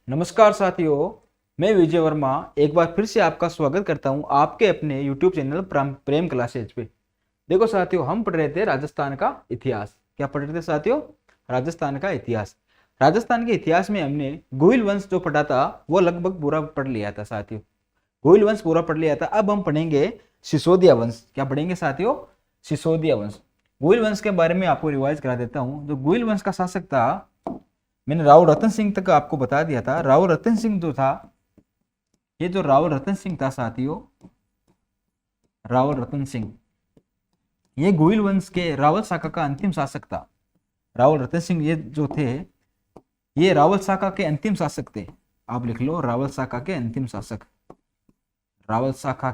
नमस्कार साथियों, मैं विजय वर्मा एक बार फिर से आपका स्वागत करता हूं आपके अपने YouTube चैनल प्रेम क्लासेज पे। देखो साथियों, हम पढ़ रहे थे राजस्थान का इतिहास। क्या पढ़ रहे थे साथियों? राजस्थान का इतिहास। राजस्थान के इतिहास में हमने गोहिल वंश जो पढ़ा था वो लगभग पूरा पढ़ लिया था साथियों। गोहिल वंश पूरा पढ़ लिया था। अब हम पढ़ेंगे सिसोदिया वंश। क्या पढ़ेंगे साथियों? सिसोदिया वंश। गोहिल वंश के बारे में आपको रिवाइज करा देता हूँ। जो गोहिल वंश का शासक था, मैंने राव रतन सिंह तक आपको बता दिया था। राव रतन सिंह जो था, ये जो राव रतन सिंह था साथियों, राव रतन सिंह, ये गोहिल वंश के रावल शाखा का अंतिम शासक था। रावल रतन सिंह ये जो थे, ये रावल शाखा के अंतिम शासक थे। आप लिख लो, रावल शाखा के अंतिम शासक। रावल शाखा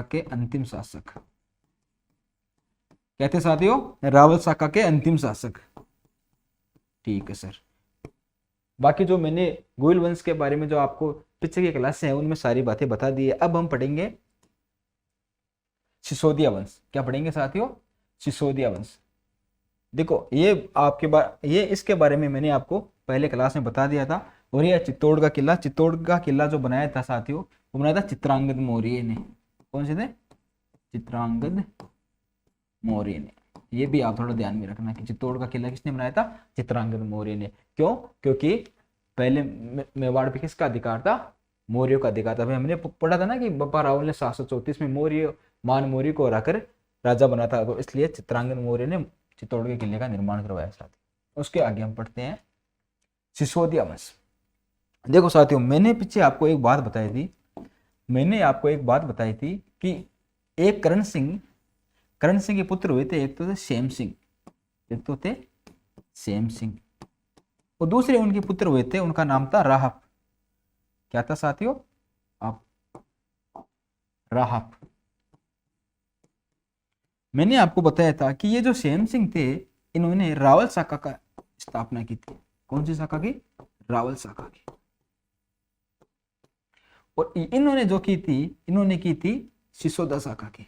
के अंतिम शासक कहते साथियों, रावल शाखा के अंतिम शासक। ठीक है सर। बाकी जो मैंने गोहिल वंश के बारे में जो आपको पिछले की क्लास है उनमें सारी बातें बता दी है। अब हम पढ़ेंगे सिसोदिया वंश। क्या पढ़ेंगे साथियों? सिसोदिया वंश। देखो, ये इसके बारे में मैंने आपको पहले क्लास में बता दिया था। और ये चित्तौड़ का किला जो बनाया था साथियों, वो बनाया था चित्रांगद मौर्य ने। कौन से थे? चित्रांगद मौर्य ने। ये भी आप थोड़ा ध्यान में रखना कि चित्तौड़ का किला किसने बनाया था? चित्रांगद मौर्य ने। क्यों? क्योंकि पहले मेवाड़ पे किसका अधिकार था? मौर्यों का अधिकार था। भाई हमने पढ़ा था ना कि बप्पा रावल ने 734 में मान मौर्य को हराकर राजा बना था, तो इसलिए चित्रांगद मौर्य ने चित्तौड़ के किले का निर्माण करवाया साथियों। उसके आगे हम पढ़ते हैं सिसोदिया वंश। देखो साथियों, मैंने पीछे आपको एक बात बताई थी कि एक करण सिंह के पुत्र हुए थे। एक तो थे श्याम सिंह, और दूसरे उनके पुत्र हुए थे, उनका नाम था राहप। क्या था साथियों? आप राहप। मैंने आपको बताया था कि ये जो श्याम सिंह थे, इन्होंने रावल शाखा का स्थापना की थी। कौन सी शाखा की? रावल शाखा की। और इन्होंने की थी सिसोदा शाखा की।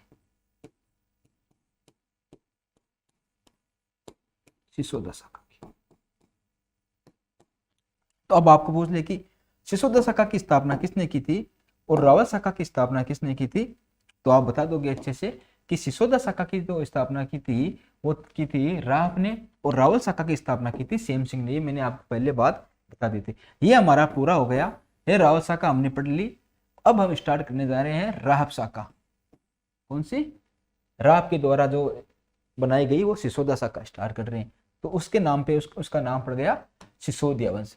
सिसोदा शाखा की। तो अब आपको पूछ ले कि सिसोदा शाखा की स्थापना किसने की थी और रावल शाखा की स्थापना किसने की थी, तो आप बता दोगे अच्छे से कि सिसोदा शाखा की जो स्थापना की थी वो की थी राव ने, और रावल शाखा की स्थापना की थी श्याम सिंह ने। ये मैंने आपको पहले बात बता दी थी। ये हमारा पूरा हो गया। ये रावल शाखा हमने पढ़ ली। अब हम स्टार्ट करने जा रहे हैं राहब शाखा। कौन सी? राव के द्वारा जो बनाई गई वो सिसोदा शाखा स्टार्ट कर रहे हैं। तो उसके नाम पे उसका नाम पड़ गया सिसोदिया वंश।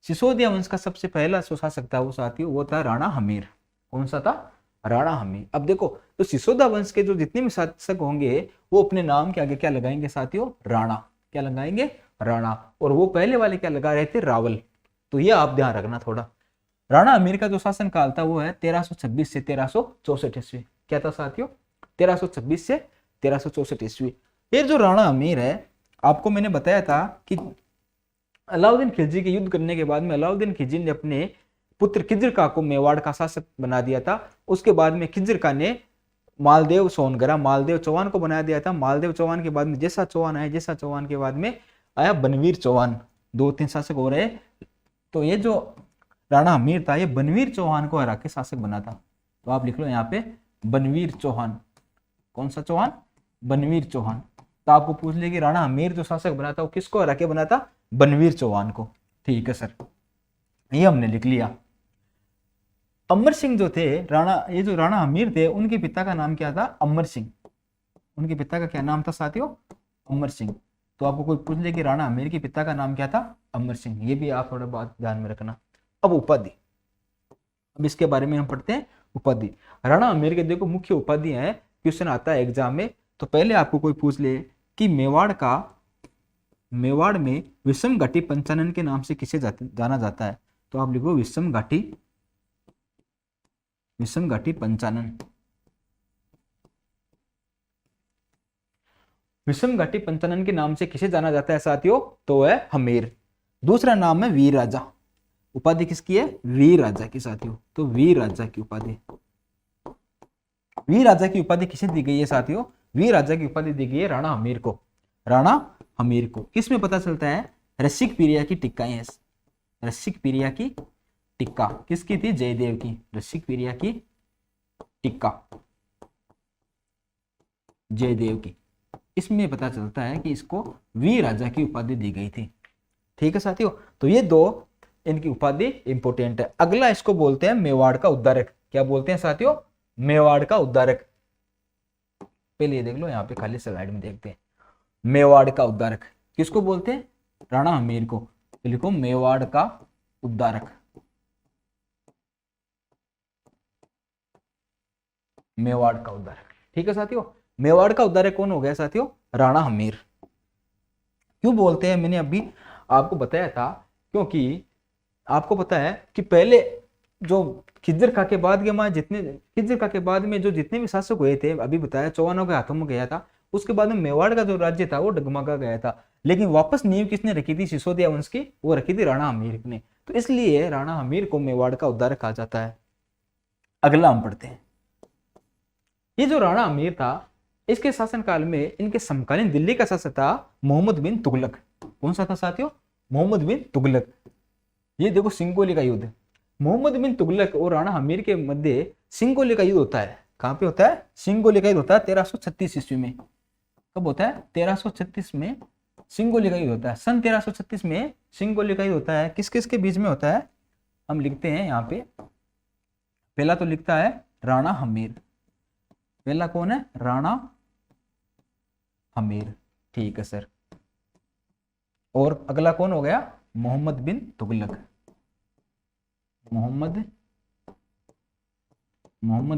सिसोदिया वंश का सबसे पहला जो शासक था वो साथियों, वो था राणा हमीर। कौन सा था? राणा हमीर। अब देखो, तो सिसोदा वंश के जो जितने भी शासक होंगे वो अपने नाम के आगे क्या लगाएंगे साथियों? राणा। क्या लगाएंगे? राणा। और वो पहले वाले क्या लगा रहे थे? रावल। तो ये आप ध्यान रखना थोड़ा। राणा हमीर का जो शासन काल था वो है 1326 से 1364 ईस्वी। क्या था साथियों? 1326 से 1364 ईस्वी। ये जो राणा हमीर है, आपको मैंने बताया था कि अलाउद्दीन खिलजी के युद्ध करने के बाद में अलाउद्दीन खिलजी ने अपने पुत्र खिज्र का को मेवाड़ का शासक बना दिया था। उसके बाद में खिज्र का ने मालदेव चौहान को बना दिया था। मालदेव चौहान के बाद में जैसा चौहान के बाद में आया बनवीर चौहान। 2-3 शासक हो रहे। तो ये जो राणा हमीर था, ये बनवीर चौहान को हरा के शासक बना था। तो आप लिख लो यहाँ पे बनवीर चौहान। कौन सा चौहान? बनवीर चौहान। तो आपको पूछ ले कि राणा हमीर जो शासक बना था वो किसको हरा के बना था? बनवीर चौहान को। ठीक है सर, ये हमने लिख लिया। अमर सिंह जो थे ये जो राणा हमीर थे, उनके पिता का नाम क्या था? अमर सिंह। उनके पिता का क्या नाम था साथियों? अमर सिंह। तो आपको कोई पूछ ले कि राणा हमीर के पिता का नाम क्या था? अमर सिंह। ये भी आप थोड़ा बात ध्यान में रखना। अब उपाधि, अब इसके बारे में हम पढ़ते हैं। उपाधि, राणा हमीर के देखो मुख्य उपाधि है, क्वेश्चन आता है एग्जाम में। तो पहले आपको कोई पूछ ले कि मेवाड़ में विषम घाटी पंचानन के नाम से किसे जाना जाता है, तो आप लिखो विषम घाटी पंचानन। विषम घाटी पंचानन के नाम से किसे जाना जाता है साथियों? तो है हमीर। दूसरा नाम है वीर राजा। उपाधि किसकी है? वीर राजा की साथियों। तो वीर राजा की उपाधि किसे दी गई है साथियों? वीर राजा की उपाधि दी गई है राणा हमीर को। किसमें पता चलता है रसिक प्रिया की टिक्काएं हैं। रसिक प्रिया की टिक्का किसकी थी? जयदेव की। रसिक प्रिया की टिक्का जयदेव की। इसमें पता चलता है कि इसको वीर राजा की उपाधि दी गई थी। ठीक है साथियों, तो ये दो इनकी उपाधि इंपोर्टेंट है। अगला इसको बोलते हैं मेवाड़ का उद्धारक। क्या बोलते हैं साथियों? मेवाड़ का उद्धारक। पहले ये देख लो, यहाँ पे खाली स्लाइड में देखते हैं। मेवाड़ का उद्धारक किसको बोलते हैं? राणा हमीर को। तो लिखो मेवाड़ का उद्धारक। मेवाड़ का उद्धारक। ठीक है साथियों, मेवाड़ का उद्धारक कौन हो गया साथियों? राणा हमीर। क्यों बोलते हैं? मैंने अभी आपको बताया था, क्योंकि आपको पता है कि पहले जो खिज्जर खां के बाद खिज्जर खां के बाद में जो जितने भी शासक हुए थे, अभी बताया चौहानों के हाथों में गया था। उसके बाद में मेवाड़ का जो राज्य था वो डगमगा गया था, लेकिन वापस नींव किसने रखी थी? सिसोदिया वंश की, वो रखी थी राणा हमीर ने। तो इसलिए राणा हमीर को मेवाड़ का उद्धारक कहा जाता है। अगला हम पढ़ते हैं। ये जो राणा हमीर था, इसके शासनकाल में इनके समकालीन दिल्ली का शासक था मोहम्मद बिन तुगलक। कौन सा था साथियों? मोहम्मद बिन तुगलक। ये देखो सिंगोली का युद्ध, मोहम्मद बिन तुगलक और राणा हमीर के मध्य सिंगोली का युद्ध होता है। कहां पे होता है? सिंगोली का युद्ध होता है 1336 ईस्वी में। कब होता है? 1336 में सिंगोली का युद्ध होता है। सन 1336 में सिंगोली का युद्ध होता है। किस किस के बीच में होता है? हम लिखते हैं यहाँ पे। पहला तो लिखता है राणा हमीर। पहला कौन है? राणा हमीर। ठीक है सर। और अगला कौन हो गया? मोहम्मद बिन तुगलक। मोहम्मद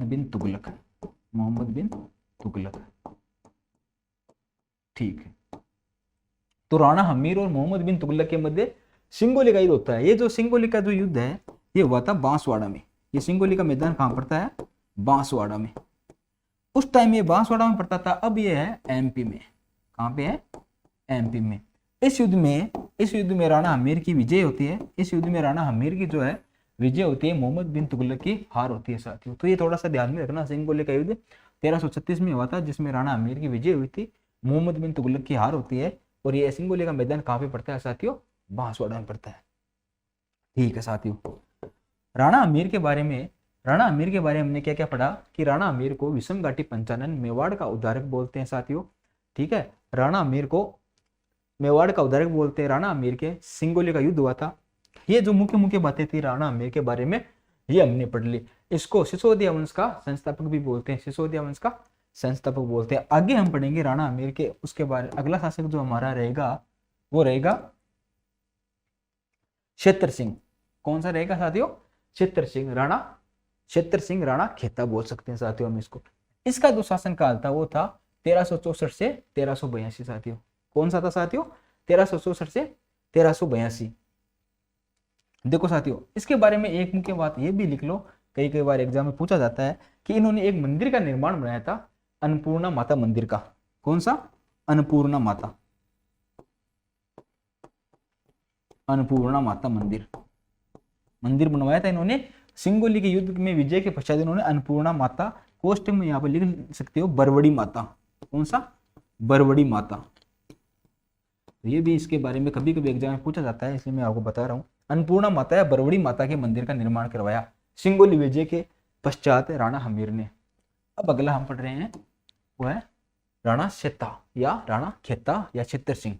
बिन तुगलक। मोहम्मद बिन तुगलक। ठीक है, तो राणा हमीर और मोहम्मद बिन तुगलक के मध्य सिंगोली का युद्ध होता है। ये जो सिंगोली का जो युद्ध है, ये हुआ था बांसवाड़ा में। ये सिंगोली का मैदान कहां पड़ता है? बांसवाड़ा में। उस टाइम ये बांसवाड़ा में पड़ता था, अब ये है एमपी में। कहां पे है? एमपी में। इस युद्ध में राणा हमीर की विजय होती है। इस युद्ध में राणा हमीर की जो है विजय होती है, मोहम्मद बिन तुगलक की हार होती है साथियों। तो ये थोड़ा सा ध्यान में रखना। सिंगोली का युद्ध 1336 में हुआ था, जिसमें राणा हमीर की विजय हुई थी, मोहम्मद बिन तुगलक की हार होती है। और ये सिंगोली का मैदान कहाँ पे पड़ता है साथियों? बांसवाड़ा में पड़ता है। ठीक है साथियों, राणा हमीर के बारे में हमने क्या क्या पढ़ा कि राणा हमीर को विषम घाटी पंचानन मेवाड़ का उद्धारक बोलते हैं साथियों। ठीक है, राणा हमीर को मेवाड़ का उद्धारक बोलते हैं। राणा हमीर के सिंगोली का युद्ध हुआ था। ये जो मुख्य मुख्य बातें थी राणा हमीर के बारे में, ये हमने पढ़ ली। इसको सिसोदिया वंश का संस्थापक भी बोलते हैं। सिसोदिया वंश का संस्थापक बोलते हैं। आगे हम पढ़ेंगे राणा हमीर के, उसके बारे अगला शासक जो हमारा रहेगा वो रहेगा क्षेत्र सिंह। कौन सा रहेगा साथियों? क्षेत्र सिंह राणा खेता बोल सकते हैं साथियों हम इसको। इसका जो शासनकाल था वो था 1364 से 1382 साथियों। कौन सा था साथियों? 1364 से 1382। देखो साथियों, इसके बारे में एक मुख्य बात ये भी लिख लो, कई कई बार एग्जाम में पूछा जाता है कि इन्होंने एक मंदिर का निर्माण बनाया था, अन्नपूर्णा माता मंदिर का। कौन सा? अन्नपूर्णा माता मंदिर बनवाया था इन्होंने। सिंगोली के युद्ध में विजय के पश्चात इन्होंने अन्नपूर्णा माता, कोष्ट में यहाँ पर लिख सकते हो बरवड़ी माता। कौन सा? बरवड़ी माता। ये भी इसके बारे में कभी कभी एग्जाम में पूछा जाता है, इसलिए मैं आपको बता रहा हूँ। अन्नपूर्णा माता या बरवड़ी माता के मंदिर का निर्माण करवाया सिंगोली विजय के पश्चात राणा हमीर ने। अब अगला हम पढ़ रहे हैं वो है राणा शेता या राणा खेता या क्षेत्र सिंह।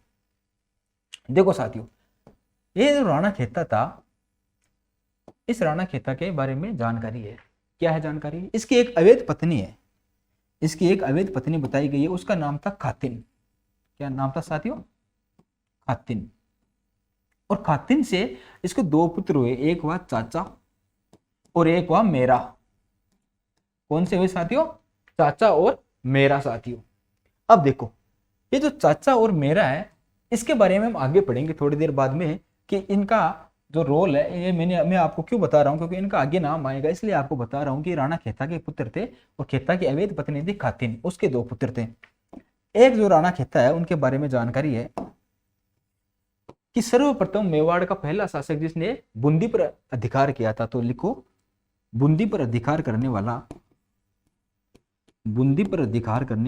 देखो साथियों, ये जो राणा खेता था, इस राणा खेता के बारे में जानकारी है। क्या है जानकारी? इसकी एक अवैध पत्नी है। इसकी एक अवैध पत्नी बताई गई है, उसका नाम था खातिन। क्या नाम था साथियों? खातिन। और खातिन से इसके दो पुत्र हुए, एक हुआ चाचा और एक हुआ मेरा। कौन से हुए साथियों? चाचा और मेरा साथियों। अब देखो, ये जो चाचा और मेरा है, इसके बारे में हम आगे पढ़ेंगे थोड़ी देर बाद में कि इनका जो रोल है, ये मैं आपको क्यों बता रहा हूं, क्योंकि इनका आगे नाम आएगा, इसलिए आपको बता रहा हूं कि राणा खेता के पुत्र थे और खेता की अवैध पत्नी थी खातिन, उसके दो पुत्र थे। एक जो राणा खेता है, उनके बारे में जानकारी है कि सर्वप्रथम मेवाड़ का पहला शासक जिसने बूंदी पर अधिकार किया था, तो लिखो बूंदी पर अधिकार करने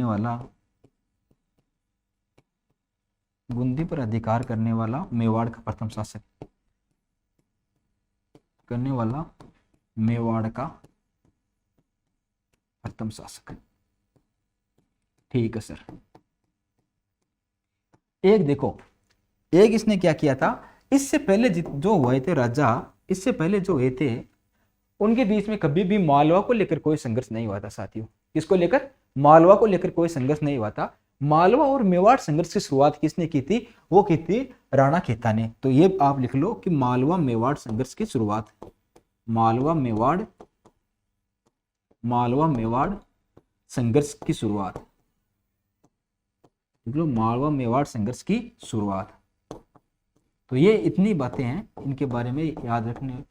वाला बूंदी पर अधिकार करने वाला मेवाड़ का प्रथम शासक, करने वाला मेवाड़ का प्रथम शासक। ठीक है सर। एक देखो, एक इसने क्या किया था, इससे पहले जो हुए थे राजा, इससे पहले जो हुए थे, उनके बीच में कभी भी मालवा को लेकर कोई संघर्ष नहीं हुआ था साथियों। किसको लेकर? मालवा को लेकर कोई संघर्ष नहीं हुआ था। मालवा और मेवाड़ संघर्ष की शुरुआत किसने की थी? वो की थी राणा खेता ने। तो ये आप लिख लो कि मालवा मेवाड़ संघर्ष की शुरुआत, मालवा मेवाड़ संघर्ष की शुरुआत, लिख लो मालवा मेवाड़ संघर्ष की शुरुआत। तो ये इतनी बातें हैं, इनके बारे में याद रखने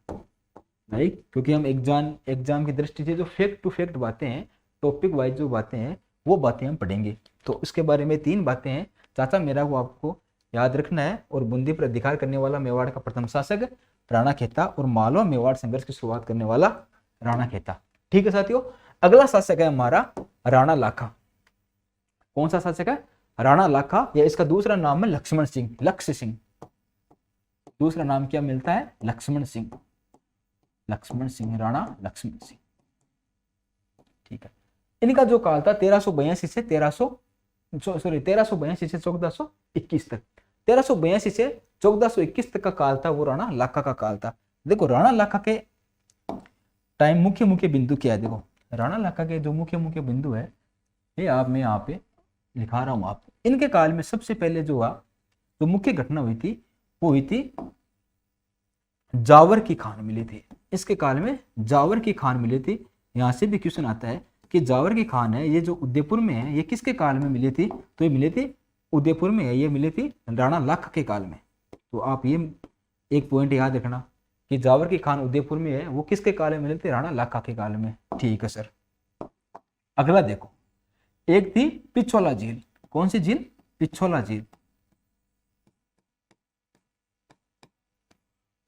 लाइक, क्योंकि हम एग्जाम की दृष्टि से जो फैक्ट टू फैक्ट बातें हैं, टॉपिक वाइज जो बातें हैं, वो बातें हम पढ़ेंगे। तो इसके बारे में 3 बातें हैं चाचा मेरा, वो आपको याद रखना है। और बूंदी पर अधिकार करने वाला मेवाड़ का प्रथम शासक राणा खेता, और मालवा मेवाड़ संघर्ष की शुरुआत करने वाला राणा खेता। ठीक है साथियों। अगला शासक है हमारा राणा लाखा। कौन सा शासक है? राणा लाखा, या इसका दूसरा नाम है लक्ष्मण सिंह, लक्ष्य सिंह। दूसरा नाम क्या मिलता है? लक्ष्मण सिंह, लक्ष्मण सिंह, राणा लक्ष्मण सिंह। ठीक है। इनका जो काल था 1382 से 1421 तक, 1382 से 1421 तक का काल था, वो राणा लाखा का काल था। देखो राणा लाखा के टाइम मुख्य बिंदु क्या है? देखो राणा लाखा के जो मुख्य बिंदु है, ये मैं यहाँ पे लिखा रहा हूँ आपको। इनके काल में सबसे पहले जो मुख्य घटना हुई थी, वो हुई थी जावर की खान मिली थी। इसके काल में जावर की खान मिली थी। यहाँ से भी क्वेश्चन आता है कि जावर की खान है, ये जो उदयपुर में है, ये किसके काल में मिली थी? तो ये मिली थी उदयपुर में है, ये मिली थी राणा लाखा के काल में। तो आप ये एक पॉइंट याद रखना कि जावर की खान उदयपुर में है, वो किसके काल में मिली थी? राणा लाखा के काल में। ठीक है सर। अगला देखो, एक थी पिछोला झील। कौन सी झील? पिछोला झील,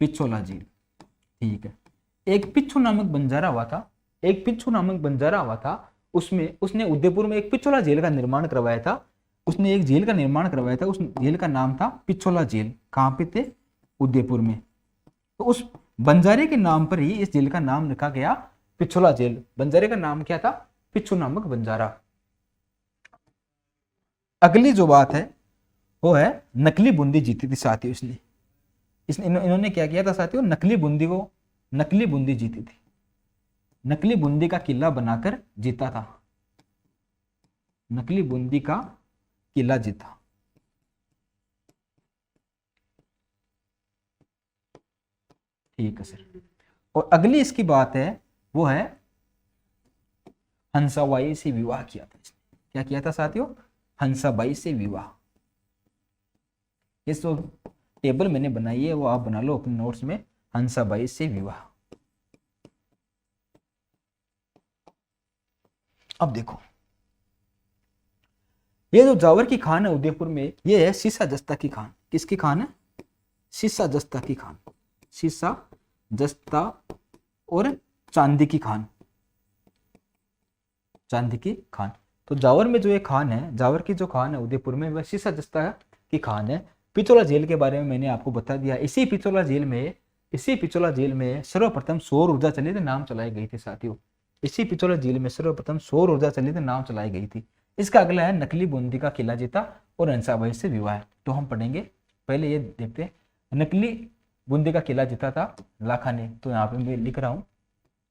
पिछोला झील। ठीक है। एक पिच्छू नामक बंजारा हुआ था, उसमें उसने उदयपुर में एक पिछोला झील का निर्माण करवाया था। उसने एक झील का निर्माण करवाया था, उस झील का नाम था पिछोला झील। कहाँ पे थे? उदयपुर में। तो उस बंजारे के नाम पर ही इस झील का नाम रखा गया पिछोला झील। बंजारे का नाम क्या था? पिच्छू नामक बंजारा। अगली जो बात है वो है नकली बूंदी जीती थी साथियों। इन्होंने क्या किया था साथियों? नकली बूंदी जीती थी, नकली बूंदी का किला बनाकर जीता था, नकली बूंदी का किला जीता। ठीक है सर। और अगली इसकी बात है वो है हंसाबाई से विवाह किया था इसने। क्या किया था साथियों? हंसाबाई से विवाह। इस जो टेबल मैंने बनाई है वो आप बना लो अपने नोट्स में, हंसाबाई से विवाह। अब देखो, ये जो जावर की खान है उदयपुर में, ये है सीसा जस्ता की खान। किसकी खान है? सीसा जस्ता की खान, सीसा जस्ता और चांदी की खान, चांदी की खान। तो जावर में जो ये खान है, जावर की जो खान है उदयपुर में, वह सीसा जस्ता की खान है। पिछोला झील के बारे में मैंने आपको बता दिया। इसी पिछोला झील में सर्वप्रथम सौर ऊर्जा चलित नाव चलाई गई थी साथियों। इसी पिछोला झील में सर्वप्रथम सौर ऊर्जा चलित नाव चलाई गई थी। इसका अगला है नकली बूंदी का किला जीता और हंसाबाई से विवाह। तो हम पढ़ेंगे, पहले ये देखते हैं। नकली बूंदी का किला जीता था लाखा ने, तो यहाँ पे मैं लिख रहा हूं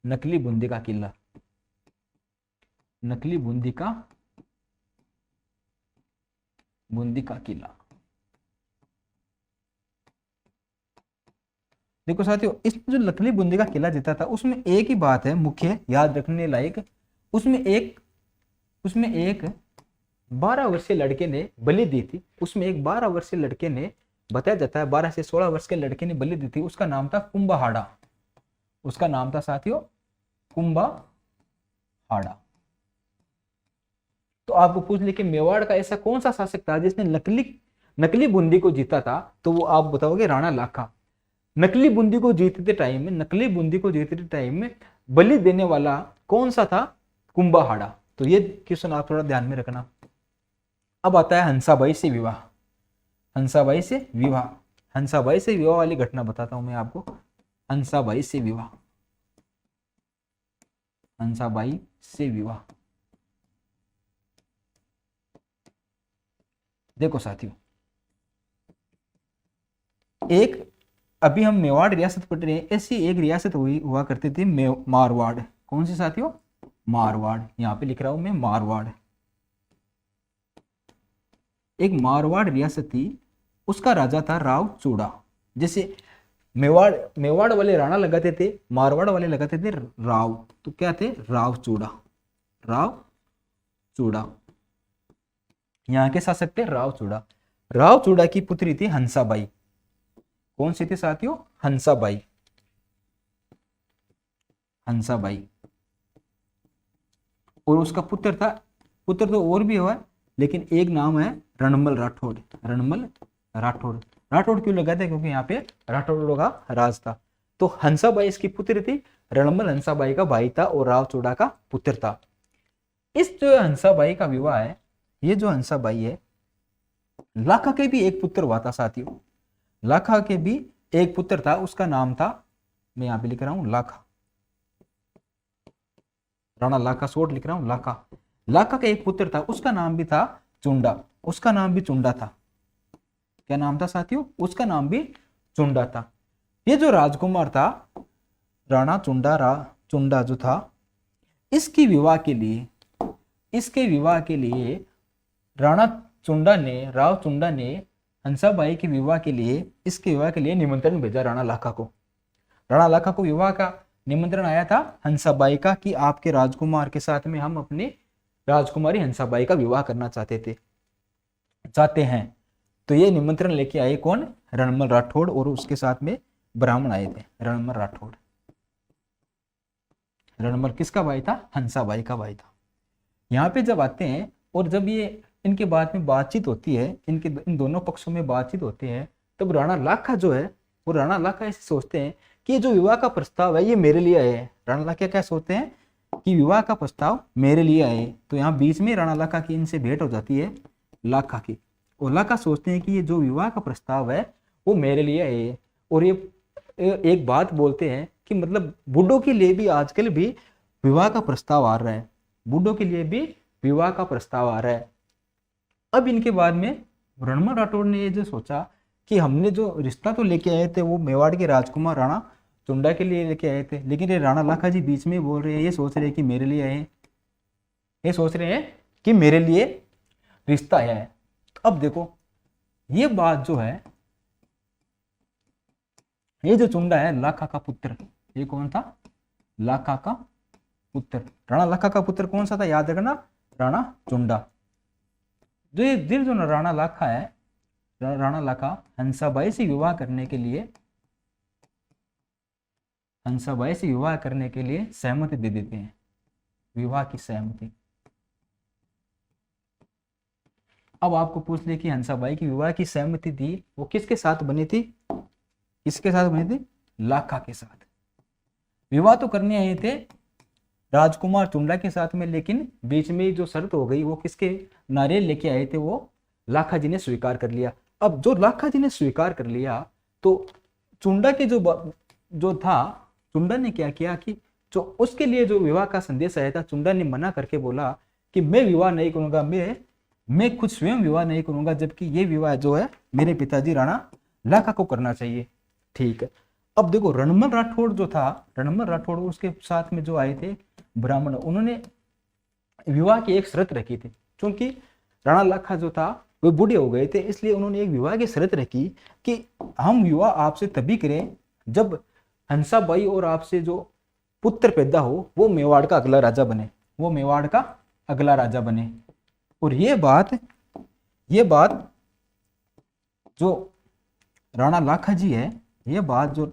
नकली बूंदी का किला, नकली बूंदी का किला। देखो साथियों, इस जो नकली बूंदी का किला जीता था, उसमें एक ही बात है मुख्य याद रखने लायक। उसमें एक 12 वर्षीय लड़के ने बलि दी थी। उसमें एक 12 वर्षीय लड़के ने, बताया जाता है 12 से 16 वर्ष के लड़के ने बलि दी थी। उसका नाम था कुंभाहाड़ा। उसका नाम था साथियों कुंभाहाड़ा। तो आपको पूछ ले कि मेवाड़ का ऐसा कौन सा शासक था जिसने नकली बूंदी को जीता था? तो वो आप बताओगे राणा लाखा। नकली बूंदी को जीतते टाइम में बलि देने वाला कौन सा था? कुंभाहाड़ा। तो ये क्वेश्चन आप थोड़ा ध्यान में रखना। अब आता है हंसाबाई से विवाह। हंसाबाई से विवाह। हंसाबाई से विवाह वाली घटना बताता हूं मैं आपको। हंसाबाई से विवाह, हंसाबाई से विवाह। देखो साथियों, एक अभी हम मेवाड़ रियासत पढ़ रहे हैं, ऐसी एक रियासत हुआ करती थी मारवाड़। कौन सी साथियों? मारवाड़। यहां पे लिख रहा हूं मैं मारवाड़। एक मारवाड़ रियासत थी, उसका राजा था राव चूड़ा। जैसे मेवाड़ वाले राणा लगाते थे, मारवाड़ वाले लगाते थे राव, तो क्या थे? राव चूड़ा। राव चूड़ा यहाँ के शासक थे राव चूड़ा। राव चूड़ा की पुत्री थी हंसाबाई। कौन सी थी साथियों? हंसाबाई। हंसाबाई। और उसका पुत्र था, पुत्र तो और भी हुआ, लेकिन एक नाम है रणमल राठौड़। रणमल राठौड़। राठौड़ क्यों लगाते हैं? क्योंकि यहाँ पे राठौड़ों का राज था। तो हंसाबाई इसकी पुत्री थी, रणमल हंसाबाई का भाई था और राव चूड़ा का पुत्र था। इस जो हंसाबाई का विवाह है, ये जो हंसाबाई है, लाखा के भी एक पुत्र हुआ था साथियों। लाखा के भी एक पुत्र था, उसका नाम था, मैं यहां पे लिख रहा हूं लाखा, राणा लाखा शॉर्ट लिख रहा हूं लाखा। लाखा का एक पुत्र था, उसका नाम भी था चुंडा। उसका नाम भी चुंडा था। क्या नाम था साथियों? उसका नाम भी चुंडा था। ये जो राजकुमार था राणा चुंडा जो था, इसके विवाह के लिए राव चुंडा ने हंसाबाई के विवाह के लिए, इसके विवाह के लिए निमंत्रण भेजा राणा लाखा को। राणा लाखा को विवाह का निमंत्रण आया था हंसाबाई का कि आपके राजकुमार के साथ में हम अपनी राजकुमारी हंसाबाई का विवाह करना चाहते हैं। तो ये निमंत्रण लेके आए कौन? रणमल राठौड़, और उसके साथ में ब्राह्मण आए थे। रणमल राठौड़, रणमल किसका भाई था? हंसाबाई का भाई था। यहाँ पे जब आते हैं और जब ये इनके बाद में बातचीत होती है, इन दोनों पक्षों में बातचीत होती है, तब राणा लाखा जो है, वो राणा लाखा ऐसे सोचते हैं कि जो विवाह का प्रस्ताव है ये मेरे लिए आए हैं। राणा लाखा क्या सोचते हैं कि विवाह का प्रस्ताव मेरे लिए आए। तो यहाँ बीच में राणा लाखा की इनसे भेंट हो जाती है लाखा की, और लाखा सोचते हैं कि ये जो विवाह का प्रस्ताव है वो मेरे लिए आए है। और ये एक बात बोलते हैं कि मतलब बूढ़ों के लिए भी आजकल भी विवाह का प्रस्ताव आ रहा है, बूढ़ों के लिए भी विवाह का प्रस्ताव आ रहा है। अब इनके बाद में रणमल राठौड़ ने ये जो सोचा कि हमने जो रिश्ता तो लेके आए थे वो मेवाड़ के राजकुमार राणा चुंडा के लिए लेके आए थे, लेकिन ये राणा लाखा जी बीच में बोल रहे हैं, ये सोच रहे हैं कि मेरे लिए आए हैं, ये सोच रहे हैं कि मेरे लिए रिश्ता आया है। अब देखो ये बात जो है, ये जो चुंडा है लाखा का पुत्र, ये कौन था? लाखा का पुत्र। राणा लाखा का पुत्र कौन सा था? याद रखना, राणा चुंडा। जो ये दिल जो राणा लाखा है, राणा लाखा हंसाबाई से विवाह करने के लिए सहमति दे देते हैं, विवाह की सहमति। अब आपको पूछ ले कि हंसाबाई की विवाह की सहमति दी वो किसके साथ बनी थी? किसके साथ बनी थी? लाखा के साथ। विवाह तो करने आए थे राजकुमार चुंडा के साथ में, लेकिन बीच में जो शर्त हो गई वो किसके नारियल लेके आए थे, वो लाखा जी ने स्वीकार कर लिया। अब जो लाखा जी ने स्वीकार कर लिया तो चुंडा के जो था, चुंडा ने क्या किया कि जो उसके लिए जो विवाह का संदेश आया था, चुंडा ने मना करके बोला कि मैं विवाह नहीं करूंगा, मैं खुद स्वयं विवाह नहीं करूंगा, जबकि ये विवाह जो है मेरे पिताजी राणा लाखा को करना चाहिए। ठीक है। अब देखो रणमल राठौड़ जो था, रणमल राठौड़ उसके साथ में जो आए थे ब्राह्मण, उन्होंने विवाह की एक शर्त रखी थी। क्योंकि राणा लाखा जो था वो बूढ़े हो गए थे, इसलिए उन्होंने एक विवाह की शर्त रखी कि हम विवाह आपसे तभी करें जब हंसाबाई और आपसे जो पुत्र पैदा हो वो मेवाड़ का अगला राजा बने, वो मेवाड़ का अगला राजा बने। और ये बात जो राणा लाखा जी है, ये बात जो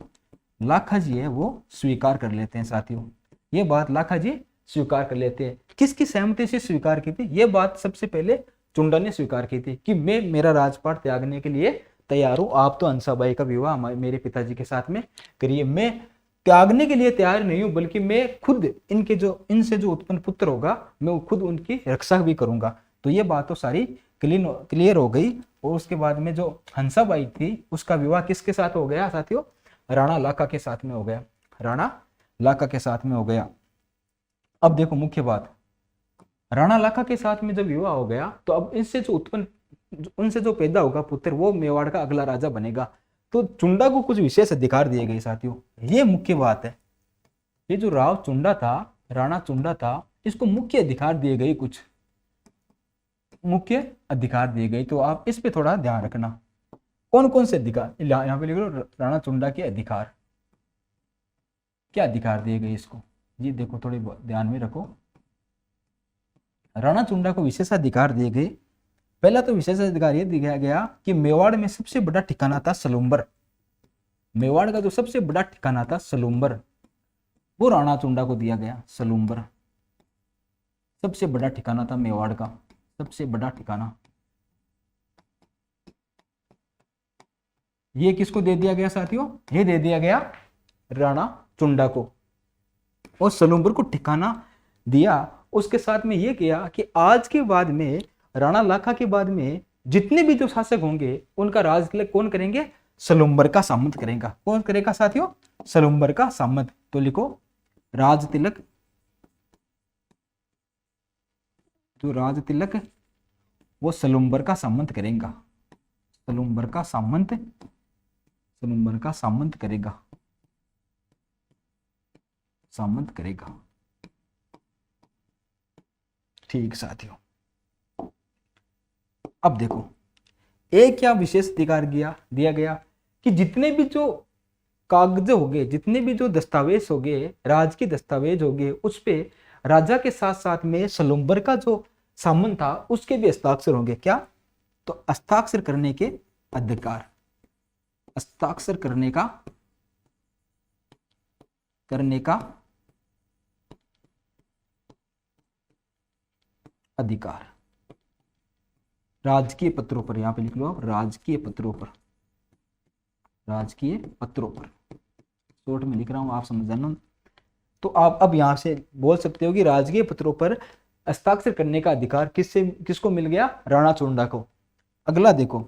लाखा जी है वो स्वीकार कर लेते हैं साथियों। ये बात लाखा जी स्वीकार कर लेते हैं। किसकी सहमति से स्वीकार की थी? ये बात सबसे पहले चुंडा ने स्वीकार की थी कि मैं मेरा राजपाट त्यागने के लिए तैयार हूं, आप तो हंसाबाई का विवाह मेरे पिताजी के साथ में करिए, मैं त्यागने के लिए तैयार नहीं हूं, बल्कि मैं खुद इनसे जो उत्पन्न पुत्र होगा मैं खुद उनकी रक्षा भी करूंगा। तो ये बात तो सारी क्लियर हो गई। और उसके बाद में जो हंसाबाई थी उसका विवाह किसके साथ हो गया साथियों? राणा लाखा के साथ में हो गया, राणा लाखा के साथ में हो गया। अब देखो मुख्य बात, राणा लाखा के साथ में जब विवाह हो गया तो अब इससे जो उत्पन्न, उनसे जो पैदा होगा पुत्र, वो मेवाड़ का अगला राजा बनेगा। तो चुंडा को कुछ विशेष अधिकार दिए गए साथियों, ये मुख्य बात है। ये जो राव चुंडा था, राणा चुंडा था, इसको मुख्य अधिकार दिए गए, कुछ मुख्य अधिकार दिए गए। तो आप इस पे थोड़ा ध्यान रखना, कौन कौन से अधिकार, यहाँ पे लिख लो राणा चुंडा के अधिकार, क्या अधिकार दिए गए इसको जी। देखो थोड़ी ध्यान में रखो, राणा चुंडा को विशेषाधिकार दिए गए। पहला तो विशेषाधिकार ये दिया गया कि मेवाड़ में सबसे बड़ा ठिकाना था सलुम्बर। मेवाड़ का जो सबसे बड़ा ठिकाना था सलुम्बर, वो राणा चुंडा को दिया गया। सलुम्बर सबसे बड़ा ठिकाना था मेवाड़ का, सबसे बड़ा ठिकाना। ये किसको दे दिया गया साथियों? ये दे दिया गया राणा चुंडा को, और सलुम्बर को ठिकाना दिया। उसके साथ में ये किया कि आज के बाद में, राणा लाखा के बाद में जितने भी जो शासक होंगे उनका राज तिलक कौन करेंगे? सलुम्बर का सामंत करेगा। कौन करेगा साथियों? सलुम्बर का सामंत। तो लिखो राज तिलक, जो राज तिलक वो सलुम्बर का सामंत करेगा, सलुम्बर का सामंत, सलुम्बर का सामंत करेगा, सामंत करेगा। ठीक साथियों, अब देखो एक क्या विशेष अधिकार दिया गया कि जितने भी जो कागज हो गए, जितने भी जो दस्तावेज हो गए, राज के दस्तावेज हो गए, उस पे राजा के साथ साथ में सलुम्बर का जो सामंत था उसके भी हस्ताक्षर होंगे। क्या? तो हस्ताक्षर करने के अधिकार, हस्ताक्षर करने का अधिकार राजकीय पत्रों पर। यहां पे लिख लो आप राजकीय पत्रों पर, राजकीय पत्रों पर, शॉर्ट में लिख रहा हूं, आप समझ जाना। तो आप अब यहां से बोल सकते हो कि राजकीय पत्रों पर हस्ताक्षर करने का अधिकार किसको मिल गया? राणा चुंडा को। अगला देखो,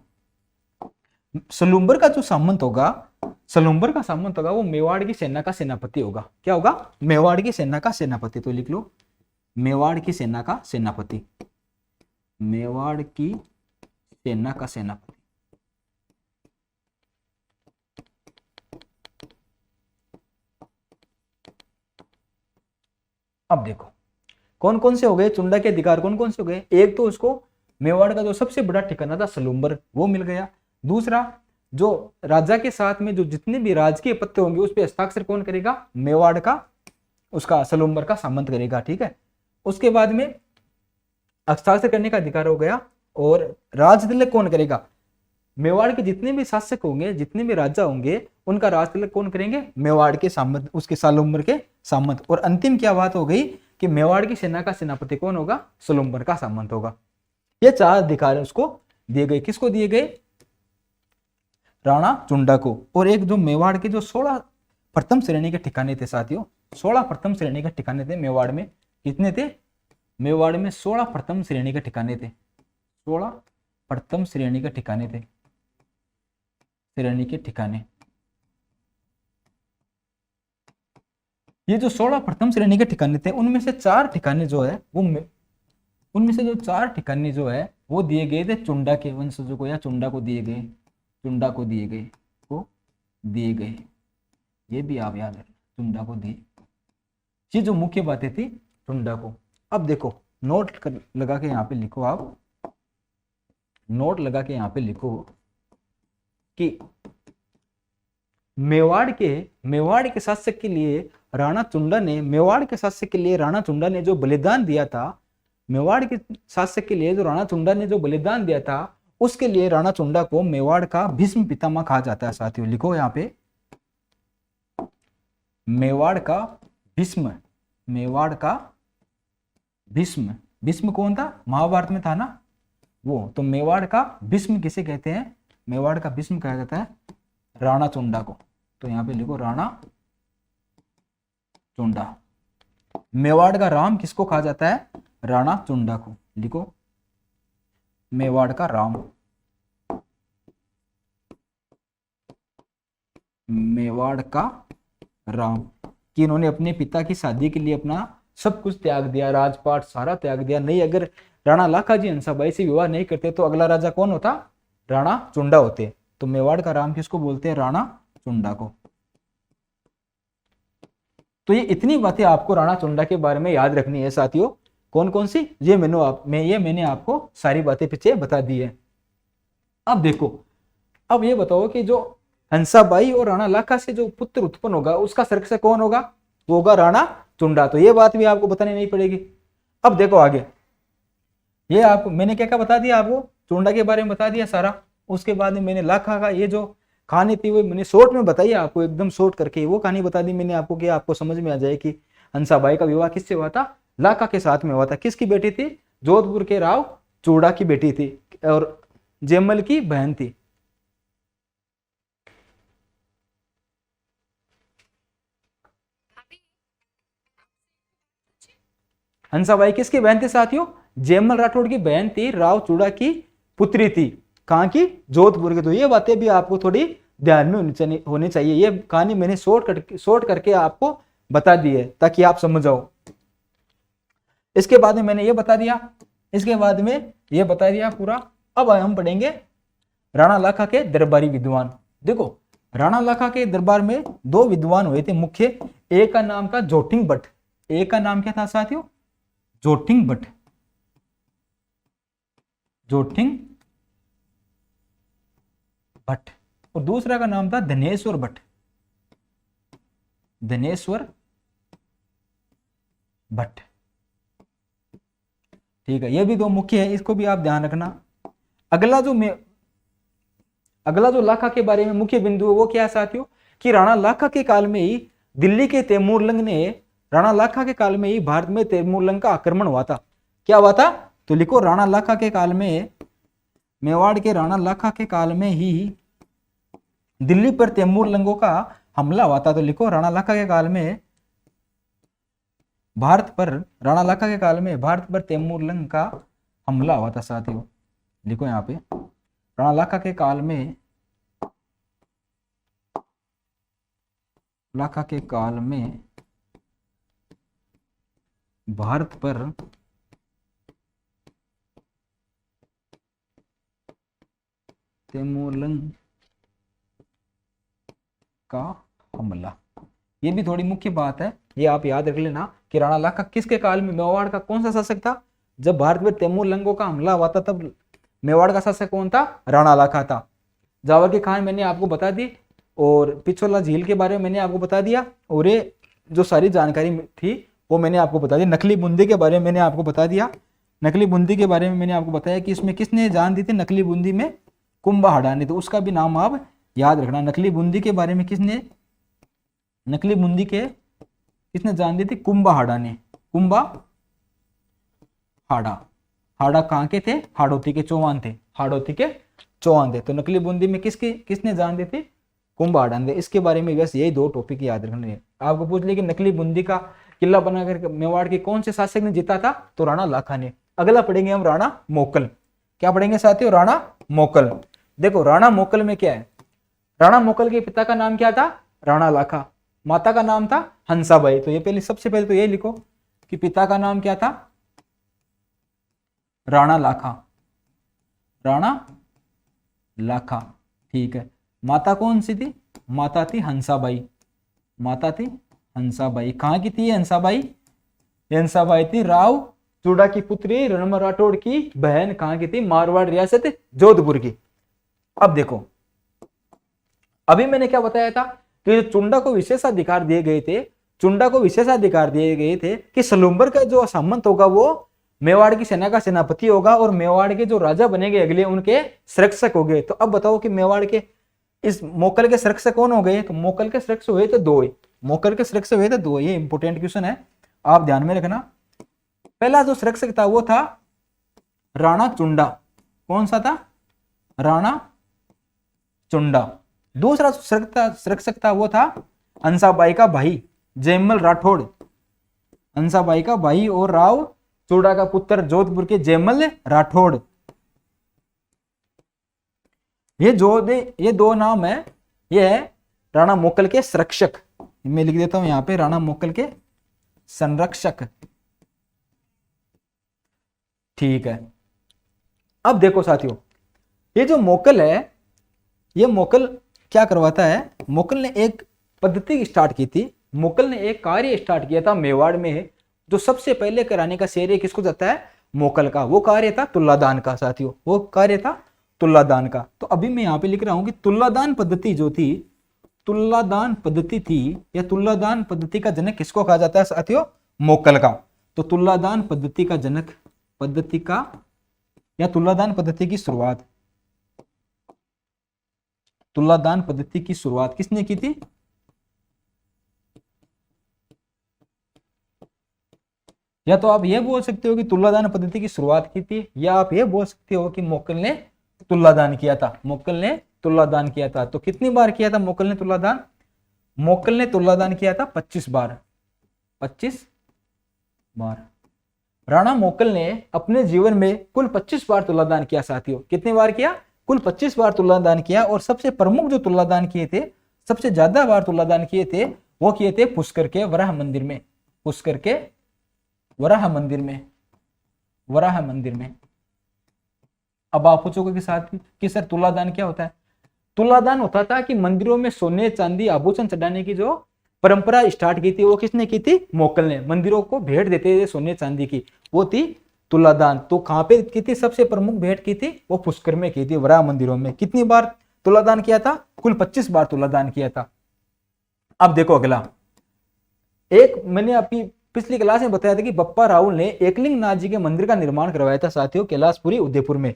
सलुम्बर का जो सामंत होगा, सलुम्बर का सामंत होगा वो मेवाड़ की सेना का सेनापति होगा। क्या होगा? मेवाड़ की सेना का सेनापति। तो लिख लो मेवाड़ की सेना का सेनापति, मेवाड़ की सेना का सेनापति। अब देखो कौन कौन से हो गए चुंडा के अधिकार, कौन कौन से हो गए? एक तो उसको मेवाड़ का जो सबसे बड़ा ठिकाना था सलुम्बर, वो मिल गया। दूसरा, जो राजा के साथ में जो जितने भी राजकीय पत्ते होंगे उस पर हस्ताक्षर कौन करेगा? मेवाड़ का, उसका सलुम्बर का सामंत करेगा। ठीक है, उसके बाद में हस्ताक्षर करने का अधिकार हो गया। और राज तिलक कौन करेगा? मेवाड़ के जितने भी शासक होंगे, जितने भी राजा होंगे, उनका राज तिलक कौन करेंगे? मेवाड़ के सामंत, उसके सलुम्बर के सामंत। और अंतिम क्या बात हो गई कि मेवाड़ की सेना का सेनापति कौन होगा? सलुम्बर का सामंत होगा। ये चार अधिकार उसको दिए गए। किसको दिए गए? राणा चुंडा को। और एक जो मेवाड़ के जो 16 प्रथम श्रेणी के ठिकाने थे साथियों, 16 प्रथम श्रेणी के ठिकाने थे मेवाड़ में। कितने थे? मेवाड़ में 16 प्रथम श्रेणी के ठिकाने थे, 16 प्रथम श्रेणी के ठिकाने थे, श्रेणी के ठिकाने। ये जो 16 प्रथम श्रेणी के ठिकाने थे, उनमें से 4 ठिकाने जो है वो, उनमें से जो 4 ठिकाने जो है वो दिए गए थे चुंडा के वंशजों को, या चुंडा को दिए गए, चुंडा को दिए गए, को दिए गए। ये भी आप याद रखें, चुंडा को दिए। ये जो मुख्य बातें थी चुंडा को। अब देखो नोट लगा के यहाँ पे लिखो, आप नोट लगा के यहाँ पे लिखो कि मेवाड़ के शासक के लिए राणा चुंडा ने, मेवाड़ के शासक के लिए राणा चुंडा ने जो बलिदान दिया था, मेवाड़ के शासक के लिए जो राणा चुंडा ने जो बलिदान दिया था, उसके लिए राणा चुंडा को मेवाड़ का भीष्म पितामह कहा जाता है साथियों। लिखो यहाँ पे मेवाड़ का भीष्म, मेवाड़ का भीष्म। भीष्म कौन था? महाभारत में था ना वो। तो मेवाड़ का भीष्म किसे कहते हैं? मेवाड़ का भीष्म कहा जाता है राणा चुंडा को। तो यहाँ पे लिखो राणा चुंडा। मेवाड़ का राम किसको कहा जाता है? राणा चुंडा को। लिखो मेवाड़ का राम, मेवाड़ का राम, कि इन्होंने अपने पिता की शादी के लिए अपना सब कुछ त्याग दिया, राजपाट सारा त्याग दिया। नहीं, अगर राणा लाखाजी हंसाबाई से विवाह नहीं करते तो अगला राजा कौन होता? राणा चुंडा होते। तो मेवाड़ का राम किसको बोलते हैं? राणा चुंडा को। तो ये इतनी बातें आपको राणा चुंडा के बारे में याद रखनी है साथियों। कौन कौन सी? मैंने आपको सारी बातें पीछे बता दी है। अब देखो, अब ये बताओ कि जो हंसाबाई और राणा लाखा से जो पुत्र उत्पन्न होगा उसका संरक्षक कौन होगा? वो होगा राणा चुंडा। तो ये बात भी आपको बतानी नहीं पड़ेगी। अब देखो आगे, ये आपको मैंने क्या क्या बता दिया, आपको चुंडा के बारे में बता दिया सारा। उसके बाद में मैंने लाखा का ये जो कहानी थी वो मैंने शॉर्ट में बताई आपको, एकदम शॉर्ट करके वो कहानी बता दी मैंने आपको, कि आपको समझ में आ जाए कि हंसाबाई का विवाह किससे हुआ था? लाखा के साथ में हुआ था। किसकी बेटी थी? जोधपुर के राव चूड़ा की बेटी थी और जयमल की बहन थी। हंसाबाई किसकी बहन थी साथियों? जयमल राठौड़ की बहन थी, राव चूड़ा की पुत्री थी। कहाँ की? जोधपुर की। तो ये बातें भी आपको थोड़ी ध्यान में होनी चाहिए। ये कहानी मैंने शॉर्ट करके आपको बता दी है ताकि आप समझ जाओ। इसके बाद में मैंने ये बता दिया, इसके बाद में ये बता दिया पूरा। अब हम पढ़ेंगे राणा लाखा के दरबारी विद्वान। देखो, राणा लाखा के दरबार में दो विद्वान हुए थे मुख्य। एक का नाम था जोटिंग भट्ट। एक का नाम क्या था साथियों? Jotting Bhatt, jotting Bhatt. और दूसरा का नाम था धनेश्वर भट्ट, धनेश्वर भट्ट। ठीक है, ये भी दो मुख्य है, इसको भी आप ध्यान रखना। अगला जो लाखा के बारे में मुख्य बिंदु है वो क्या है साथियों? कि राणा लाखा के काल में ही दिल्ली के तैमूरलंग ने, राणा लाखा के काल में ही भारत में तैमूरलंग का आक्रमण हुआ था। क्या हुआ था? तो लिखो, राणा लाखा के काल में, मेवाड़ के राणा लाखा के काल में ही दिल्ली पर तैमूरलंगों का हमला हुआ था। तो लिखो, राणा लाखा के काल में भारत पर, राणा लाखा के काल में भारत पर तैमूरलंग का हमला हुआ था साथियों। लिखो यहाँ पे, राणा लाखा के काल में, लाखा के काल में भारत पर तैमूरलंग का हमला। ये भी थोड़ी मुख्य बात है, ये आप याद रख लेना कि राणा लाखा किसके काल में, मेवाड़ का कौन सा शासक था? जब भारत में तैमूरलंगों का हमला हुआ था तब मेवाड़ का शासक कौन था? राणा लाखा था। जावर की खान मैंने आपको बता दी, और पिछोला झील के बारे में मैंने आपको बता दिया, और ये जो सारी जानकारी थी वो मैंने आपको बता दी। नकली बूंदी के बारे में मैंने आपको बता दिया। नकली बूंदी के बारे में मैंने आपको बताया कि इसमें किसने जान दी थी? नकली बूंदी में कुंभा ने। तो उसका भी नाम आप याद रखना। नकली बूंदी के बारे में किसने, नकली बूंदी के किसने जान दी थी? कुंभा ने। कुंभा हाड़ा कहाँ के थे? हाड़ौती के चौहान थे, हाड़ौती के चौहान थे। तो नकली बूंदी में किसने जान दी थी? कुंभा ने। इसके बारे में बस यही दो टॉपिक याद रखने हैं। आपको पूछ लिया कि नकली बूंदी का किला बनाकर मेवाड़ के कौन से शासक ने जीता था? तो राणा लाखा ने। अगला पढ़ेंगे हम राणा मोकल। क्या पढ़ेंगे साथियों? राणा मोकल। देखो, राणा मोकल में क्या है? राणा मोकल के पिता का नाम क्या था? राणा लाखा। माता का नाम था हंसाबाई। तो ये सबसे पहले तो ये लिखो कि पिता का नाम क्या था? राणा लाखा, राणा लाखा। ठीक है। माता कौन सी थी? माता थी हंसाबाई, माता थी हंसाबाई। कहाँ की थी हंसाबाई? हंसाबाई थी राव चूड़ा की पुत्री, रणमा राठौड़ की बहन। कहाँ की थी? मारवाड़ रियासत जोधपुर की। अब देखो, अभी मैंने क्या बताया था कि चुंडा को विशेषाधिकार दिए गए थे, चुंडा को विशेषाधिकार दिए गए थे कि सलूम्बर का जो सामंत होगा वो मेवाड़ की सेना का सेनापति होगा, और मेवाड़ के जो राजा बनेंगे अगले उनके संरक्षक हो गए। तो अब बताओ कि मेवाड़ के इस मोकल के संरक्षक कौन हो गए? तो मोकल के संरक्षक हुए थे दो, मोकल के संरक्षक हुए थे दो। ये इंपोर्टेंट क्वेश्चन है, आप ध्यान में रखना। पहला जो संरक्षक था वो था राणा चुंडा। कौन सा था? राणा चुंडा। दूसरा संरक्षक था वो था हंसाबाई का भाई जयमल राठौड़, हंसाबाई का भाई और राव चूड़ा का पुत्र जोधपुर के जयमल राठौड़। ये दो नाम है, ये है राणा मोकल के संरक्षक। मैं लिख देता हूं यहां पे, राणा मोकल के संरक्षक। ठीक है, अब देखो साथियों, ये जो मोकल है, ये मोकल क्या करवाता है, मोकल ने एक पद्धति स्टार्ट की थी, मोकल ने एक कार्य स्टार्ट किया था मेवाड़ में, जो सबसे पहले कराने का श्रेय किसको जाता है, मोकल का। वो कार्य था तुलादान का साथियों, वो कार्य था तुलादान का। तो अभी मैं यहाँ पे लिख रहा हूं कि तुलादान पद्धति जो थी, तुलादान पद्धति थी, या तुलादान पद्धति का जनक किसको कहा जाता है साथियों, मोकल का। तो तुलादान पद्धति का जनक, पद्धति का या तुलादान पद्धति की शुरुआत, तुलादान पद्धति की शुरुआत किसने की थी, या तो आप ये बोल सकते हो कि तुलादान पद्धति की शुरुआत की थी, या आप ये बोल सकते हो कि मोकल ने तुलादान किया था, मोकल ने तुलादान किया था। तो कितनी बार किया था मोकल ने तुलादान, मोकल ने तुलादान किया था 25 बार, 25 बार। राणा मोकल ने अपने जीवन में कुल 25 बार तुलादान किया साथियों। कितनी बार किया, कुल 25 बार तुलादान किया। और सबसे प्रमुख जो तुलादान किए थे, सबसे ज्यादा बार तुलादान किए थे, वो किए थे पुष्कर के वराह मंदिर में, पुष्कर के वराह मंदिर में, वराह मंदिर में। अब आप पूछोगे कि साथ कि सर तुलादान क्या होता है, तुलादान होता था कि मंदिरों में सोने चांदी आभूषण चढ़ाने की जो परंपरा स्टार्ट की थी, वो किसने की थी, मोकल ने। मंदिरों को भेंट देते थे सोने चांदी की, वो थी तुलादान। तो कहां पे की थी, सबसे प्रमुख भेंट की थी, वो पुष्कर में की थी, वराह मंदिरों में। कितनी बार तुलादान किया था, कुल 25 बार तुलादान किया था। अब देखो अगला, एक मैंने आपकी पिछली क्लास में बताया था कि बप्पा राहुल ने एकलिंग नाथ जी के मंदिर का निर्माण करवाया था साथियों, कैलाशपुरी उदयपुर में।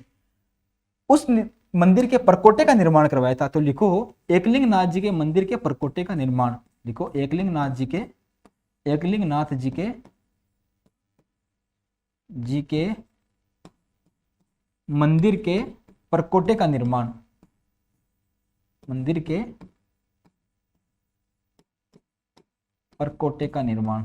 उस मंदिर के परकोटे का निर्माण करवाया था। तो लिखो एकलिंग नाथ जी के मंदिर के परकोटे का निर्माण, लिखो एकलिंग नाथ जी के, एकलिंग नाथ जी के मंदिर के परकोटे का निर्माण, मंदिर के परकोटे का निर्माण।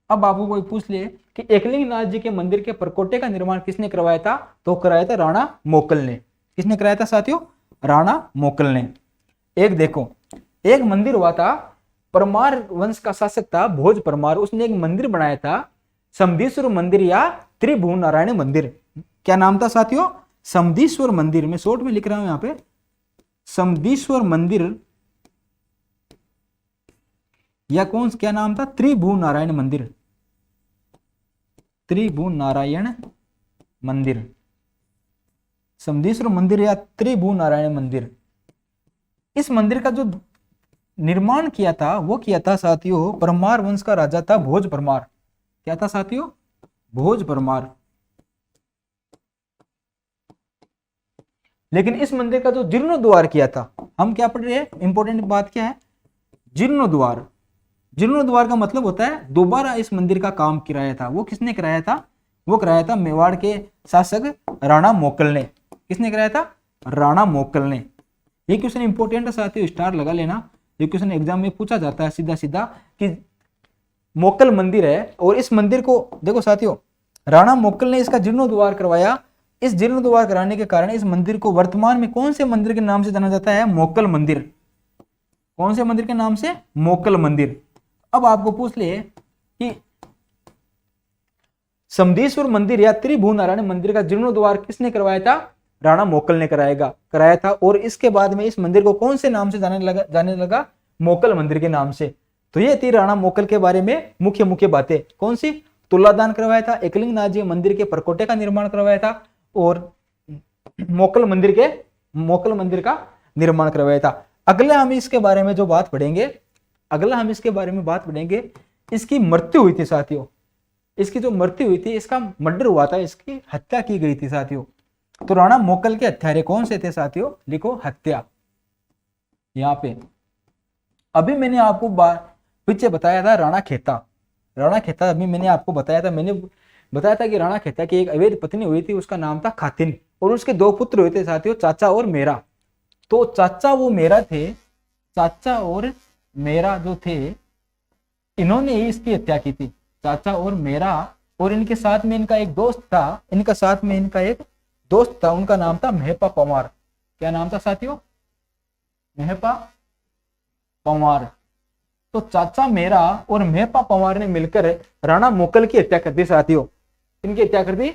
अब आपको कोई पूछ ले कि एकलिंग नाथ जी के मंदिर के परकोटे का निर्माण किसने करवाया था, तो कराया था राणा मोकल ने। किसने कराया था साथियों, राणा मोकल ने। एक देखो, एक मंदिर हुआ था, परमार वंश का शासक था भोज परमार, उसने एक मंदिर बनाया था, समधीश्वर मंदिर या त्रिभुवन नारायण मंदिर। क्या नाम था साथियों, समधीश्वर मंदिर। मैं शॉर्ट में लिख रहा हूं यहां पे, समधीश्वर मंदिर, या कौन क्या नाम था, त्रिभुवन नारायण मंदिर, त्रिभुवन नारायण मंदिर, समधीश्वर मंदिर या त्रिभुवन नारायण मंदिर। इस मंदिर का जो निर्माण किया था, वो किया था साथियों, परमार वंश का राजा था भोज परमार। क्या था साथियों, भोज परमार। लेकिन इस मंदिर का जो जीर्णोद्वार किया था, हम क्या पढ़ रहे हैं, इंपॉर्टेंट बात क्या है, जीर्णोद्वार। जीर्णोद्वार का मतलब होता है दोबारा इस मंदिर का काम कराया था। वो किसने कराया था, वो कराया था मेवाड़ के शासक राणा मोकल ने। किसने कराया था, राणा मोकल ने। ये क्वेश्चन इंपॉर्टेंट है साथियों, स्टार लगा लेना। ये क्वेश्चन एग्जाम में पूछा जाता है सीधा सीधा कि मोकल मंदिर है और इस मंदिर को देखो साथियों, राणा मोकल ने इसका जीर्णोद्वार करवाया। इस जीर्णोद्वार कराने के कारण इस मंदिर को वर्तमान में कौन से मंदिर के नाम से जाना जाता है, मोकल मंदिर। कौन से मंदिर के नाम से, मोकल मंदिर। अब आपको पूछ ले कि समधीश्वर मंदिर या त्रिभुवन नारायण मंदिर का जीर्णोद्वार किसने करवाया था, राणा मोकल ने कराया था। और इसके बाद में इस मंदिर को कौन से नाम से जाने लगा, मोकल मंदिर के नाम से। तो ये थी राणा मोकल के बारे में मुख्य बातें। कौन सी, तुलादान करवाया था, एकलिंग नाथ जी मंदिर के परकोटे का निर्माण करवाया था, और मोकल मंदिर का निर्माण करवाया था। अगला हम इसके बारे में जो बात पढ़ेंगे, इसकी मृत्यु हुई थी साथियों। इसकी जो मृत्यु हुई थी, इसका मर्डर हुआ था, इसकी हत्या की गई थी साथियों। तो राणा मोकल के हत्यारे कौन से थे साथियों, लिखो हत्या यहां पे। अभी मैंने आपको पीछे बताया था राणा खेता अभी मैंने आपको बताया था कि राणा खेता की एक अवैध पत्नी हुई थी, उसका नाम था खातिन, और उसके 2 पुत्र हुए थे साथियों, चाचा और मेरा। तो चाचा और मेरा जो थे, इन्होंने ही इसकी हत्या की थी, चाचा और मेरा। और इनके साथ में इनका एक दोस्त था, इनका एक दोस्त था, उनका नाम था मेहपा पंवार। क्या नाम था साथियों? मेहपा पंवार। तो चाचा मेरा और मेहपा पंवार ने मिलकर राणा मोकल की हत्या कर दी साथियों। इनकी हत्या कर दी,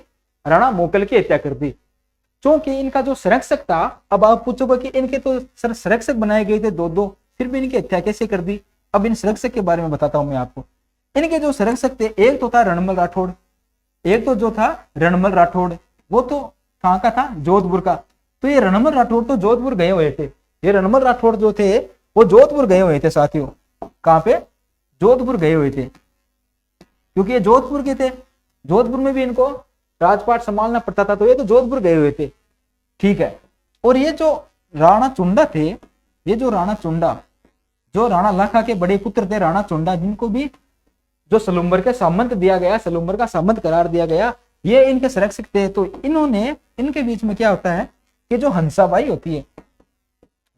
राणा मोकल की हत्या कर दी। क्योंकि इनका जो संरक्षक था, अब आप पूछोगे कि इनके तो संरक्षक बनाए गए थे दो दो, फिर भी इनकी हत्या कैसे कर दी? अब इन संरक्षक के बारे में बताता हूं मैं आपको। इनके जो संरक्षक थे, एक तो था रणमल राठौड़, एक तो जो था रणमल राठौड़, वो तो कहाँ का था? जोधपुर का। तो ये रणमल राठौड़ तो जोधपुर गए हुए थे। ये रणमल राठौड़ जो थे वो जोधपुर गए हुए थे साथियों। कहाँ पे? जोधपुर गए हुए थे, क्योंकि ये जोधपुर के थे। जोधपुर में भी इनको राजपाट संभालना पड़ता था, तो ये तो जोधपुर गए हुए थे। ठीक है। और ये जो राणा चुंडा थे, ये जो राणा चुंडा, जो राणा लाखा के बड़े पुत्र थे राणा चुंडा, जिनको भी जो सलूम्बर के सामंत दिया गया, सलूम्बर का सामंत करार दिया गया, ये इनके संरक्षक थे। तो इन्होंने, इनके बीच में क्या होता है कि जो हंसाबाई होती है,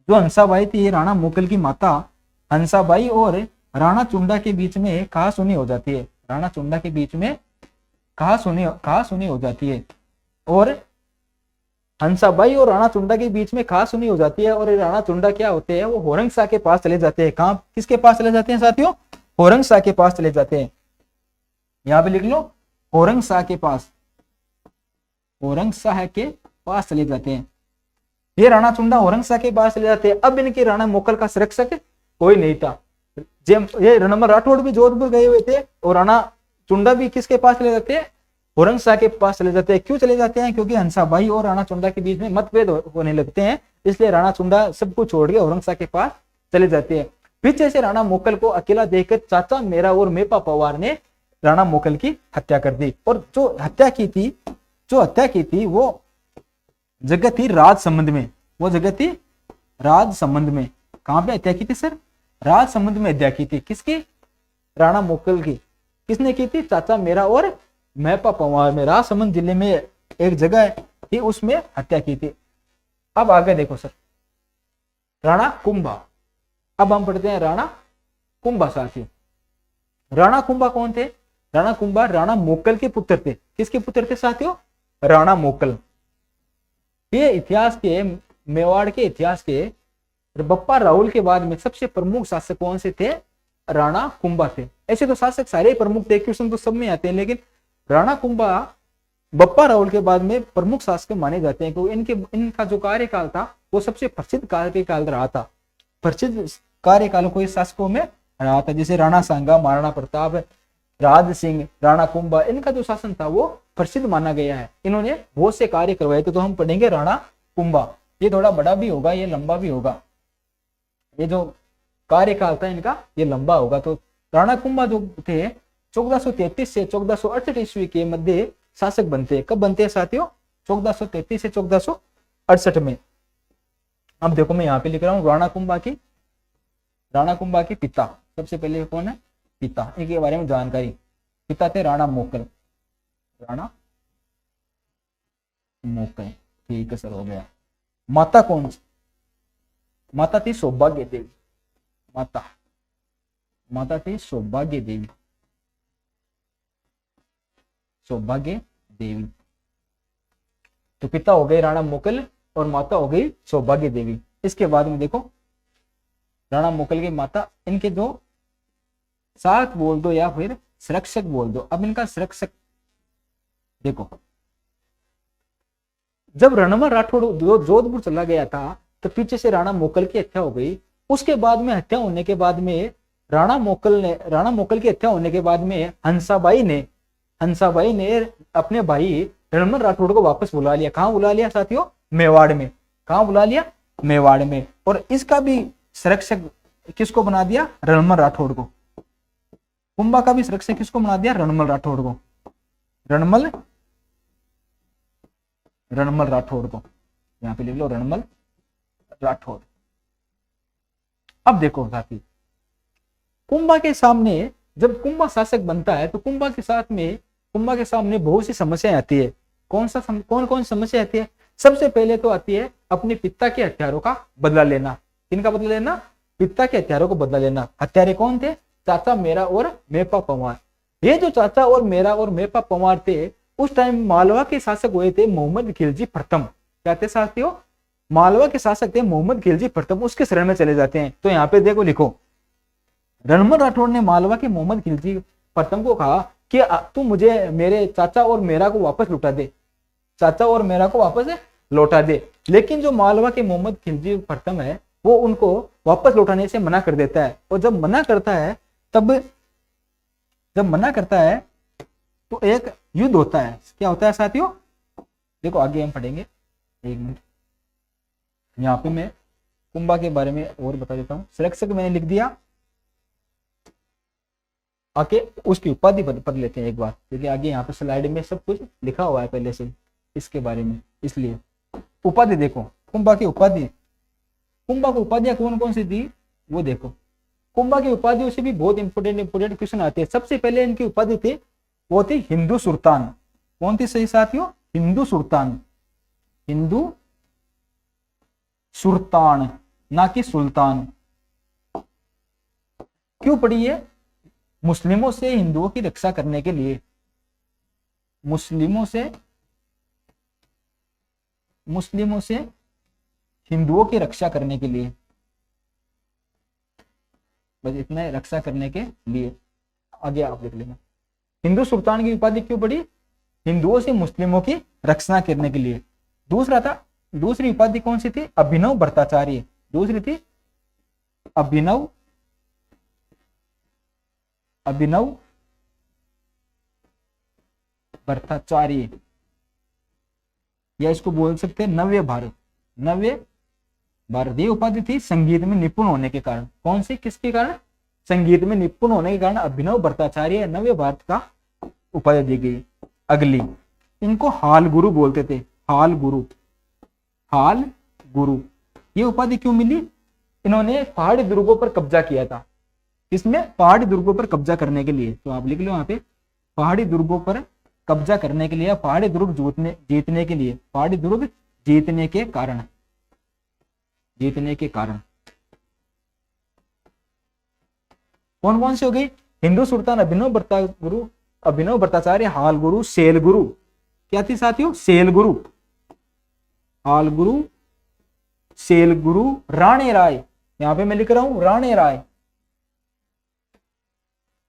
जो हंसाबाई थी राणा मोकल की माता, हंसाबाई और राणा चुंडा के बीच में कहासुनी हो जाती है। राणा चुंडा के बीच में कहासुनी हो जाती है, और हंसाबाई और राणा चुंडा के बीच में कहासुनी हो जाती है। और राणा चुंडा क्या होते हैं, वो होरंगशाह के पास चले जाते हैं। कहां, किसके पास चले जाते हैं साथियों? होरंगशाह के पास चले जाते हैं। यहां पे लिख लो, होरंगशाह के पास, होरंगशाह के पास चले जाते हैं। ये राणा चुंडा होरंगशाह के पास चले जाते हैं। अब इनके राणा मोकल का संरक्षक कोई नहीं था। ये रणमल राठौड़ भी जोधपुर गए हुए थे, और राणा चुंडा भी किसके पास चले जाते हैं? होरंगशाह के पास चले जाते हैं। क्यों चले जाते हैं? क्योंकि हंसाबाई और राणा चुंडा के बीच में मतभेद होने लगते हैं, इसलिए राणा चुंडा सब कुछ छोड़ के होरंगशाह के पास चले जाते हैं। पीछे से राणा मोकल को अकेला देखकर चाचा मेरा और मेहपा पंवार ने राणा मोकल की हत्या कर दी। और जो हत्या की थी वो जगह थी राजसमंद में। वो जगह थी राजसमंद में। कहां पे हत्या की थी सर? राजसमंद में हत्या की थी। किसकी? राणा मोकल की। किसने की थी? चाचा मेरा और मेहपा पंवार में। राजसमंद जिले में एक जगह थी, उसमें हत्या की थी। अब आगे देखो सर, राणा कुंभा। अब हम पढ़ते हैं राणा कुंभा साथियों। राणा कुंभा कौन थे? राणा कुंभा राणा मोकल के पुत्र थे। किसके पुत्र थे साथियों? राणा मोकल। ये इतिहास के, मेवाड़ के इतिहास के बप्पा राहुल के बाद में सबसे प्रमुख शासक कौन से थे? राणा कुंभा थे। ऐसे तो शासक सारे ही प्रमुख थे, क्वेश्चन तो सब में आते हैं, लेकिन राणा कुंभा बप्पा राहुल के बाद में प्रमुख शासक माने जाते हैं, क्योंकि इनका जो कार्यकाल था वो सबसे प्रसिद्ध कार्यकाल रहा था। प्रसिद्ध कार्यकालों को इस शासकों में रहा था, जैसे राणा सांगा, महाराणा प्रताप, राज सिंह, राणा कुंभा, इनका जो शासन था वो प्रसिद्ध माना गया है। इन्होंने बहुत से कार्य करवाए थे। तो हम पढ़ेंगे राणा कुंभा। ये थोड़ा बड़ा भी होगा, ये लंबा भी होगा। ये जो कार्यकाल था इनका ये लंबा होगा। तो राणा कुंभा जो थे 1433 से 1468 ईस्वी के मध्य शासक बनते हैं। कब बनते हैं साथियों? 1433 से 1468 में। अब देखो मैं यहाँ पे लिख रहा हूँ राणा कुंभा के पिता। सबसे पहले कौन है? पिता। इनके बारे में जानकारी। पिता थे राणा मोकल। राणा मोकल, ठीक है सर, हो गया। माता कौन सी? माता थी सौभाग्य देवी। माता थी सौभाग्य देवी। सौभाग्य देवी। तो पिता हो गए राणा मोकल और माता हो गई सौभाग्य देवी। इसके बाद में देखो राणा मोकल की माता, इनके दो साथ बोल दो या फिर संरक्षक बोल दो। अब इनका संरक्षक देखो, जब रणमल राठौड़ जोधपुर चला गया था तो पीछे से राणा मोकल की हत्या हो गई। उसके बाद में हत्या होने के बाद में राणा मोकल की हत्या होने के बाद में हंसाबाई ने अपने भाई रणमल राठौड़ को वापस बुला लिया। कहां बुला लिया साथियों? मेवाड़ में। कहां बुला लिया? मेवाड़ में। और इसका भी संरक्षक किसको बना दिया? रणमल राठौड़ को। कुंभा का भी संरक्षक किसको बना दिया? रणमल राठौड़ को। रणमल राठौड़ को यहां पे लिख लो, रणमल राठौड़। अब देखो साथी, कुंभा के सामने जब कुंभा शासक बनता है तो कुंभा के सामने बहुत सी समस्याएं आती है। कौन कौन समस्या आती है? सबसे पहले तो आती है अपने पिता के हत्यारों का बदला लेना। किनका बदला लेना? पिता के हत्यारों को बदला लेना। हत्यारे कौन थे? चाचा मेरा और मेहपा पंवार। ये जो चाचा और मेरा और मेहपा पंवार थे, उस टाइम मालवा के शासक हुए थे मोहम्मद खिलजी प्रथम। क्या थे साथियों? मालवा के शासक थे मोहम्मद खिलजी प्रथम, उसके शरण में चले जाते हैं। तो यहाँ पे देखो लिखो, रणमल राठौड़ ने मालवा के मोहम्मद खिलजी प्रथम को कहा कि तू मुझे मेरे चाचा और मेरा को वापस लौटा दे, चाचा और मेरा को वापस लौटा दे। लेकिन जो मालवा के मोहम्मद खिलजी प्रथम है वो उनको वापस लौटाने से मना कर देता है। और जब मना करता है तो एक युद्ध होता है। क्या होता है साथियों? देखो आगे हम पढ़ेंगे, एक मिनट। यहाँ पे मैं कुंभा के बारे में और बता देता हूँ। संरक्षक मैंने लिख दिया, आके उसकी उपाधि पढ़ लेते हैं एक बार, क्योंकि आगे यहाँ पे स्लाइड में सब कुछ लिखा हुआ है पहले से इसके बारे में। इसलिए उपाधि देखो, कुंभा की उपाधि, कुंभा को उपाधियां कौन कौन सी थी वो देखो। कुंभा की उपाधियों से भी बहुत इंपोर्टेंट क्वेश्चन आते हैं। सबसे पहले इनकी उपाधि थी वो थी हिंदू सुल्तान। कौन थी सही साथियों? हिंदू सुल्तान, हिंदू सुल्तान, ना कि सुल्तान। क्यों पड़ी है? मुस्लिमों से हिंदुओं की रक्षा करने के लिए, मुस्लिमों से हिंदुओं की रक्षा करने के लिए, बस इतना ही, रक्षा करने के लिए। आगे आप देख लेना। हिंदू सुल्तान की उपाधि क्यों पड़ी? हिंदुओं से मुस्लिमों की रक्षा करने के लिए। दूसरी उपाधि कौन सी थी? अभिनव भट्टाचार्य। दूसरी थी अभिनव भट्टाचार्य, या इसको बोल सकते हैं नव्य भारत। ये उपाधि थी संगीत में निपुण होने के कारण। कौन सी? किसके कारण? संगीत में निपुण होने के कारण अभिनव भट्टाचार्य नव्य भारत का उपाधि दी गई। अगली, इनको हाल गुरु बोलते थे, हाल गुरु। ये उपाधि क्यों मिली? इन्होंने पहाड़ी दुर्गों पर कब्जा किया था। इसमें पहाड़ी दुर्गों पर कब्जा करने के लिए, तो आप लिख लो यहाँ पे, पहाड़ी दुर्गों पर कब्जा करने के लिए, पहाड़ी दुर्ग जीतने के लिए, पहाड़ी दुर्ग जीतने के कारण कौन कौन से हो गई? हिंदू सुल्तान, अभिनव भट्टाचार्य, हाल गुरु, सेल गुरु। क्या थी साथियों? सेल गुरु, हाल गुरु, सेल गुरु, राणे राय। यहां पे मैं लिख रहा हूं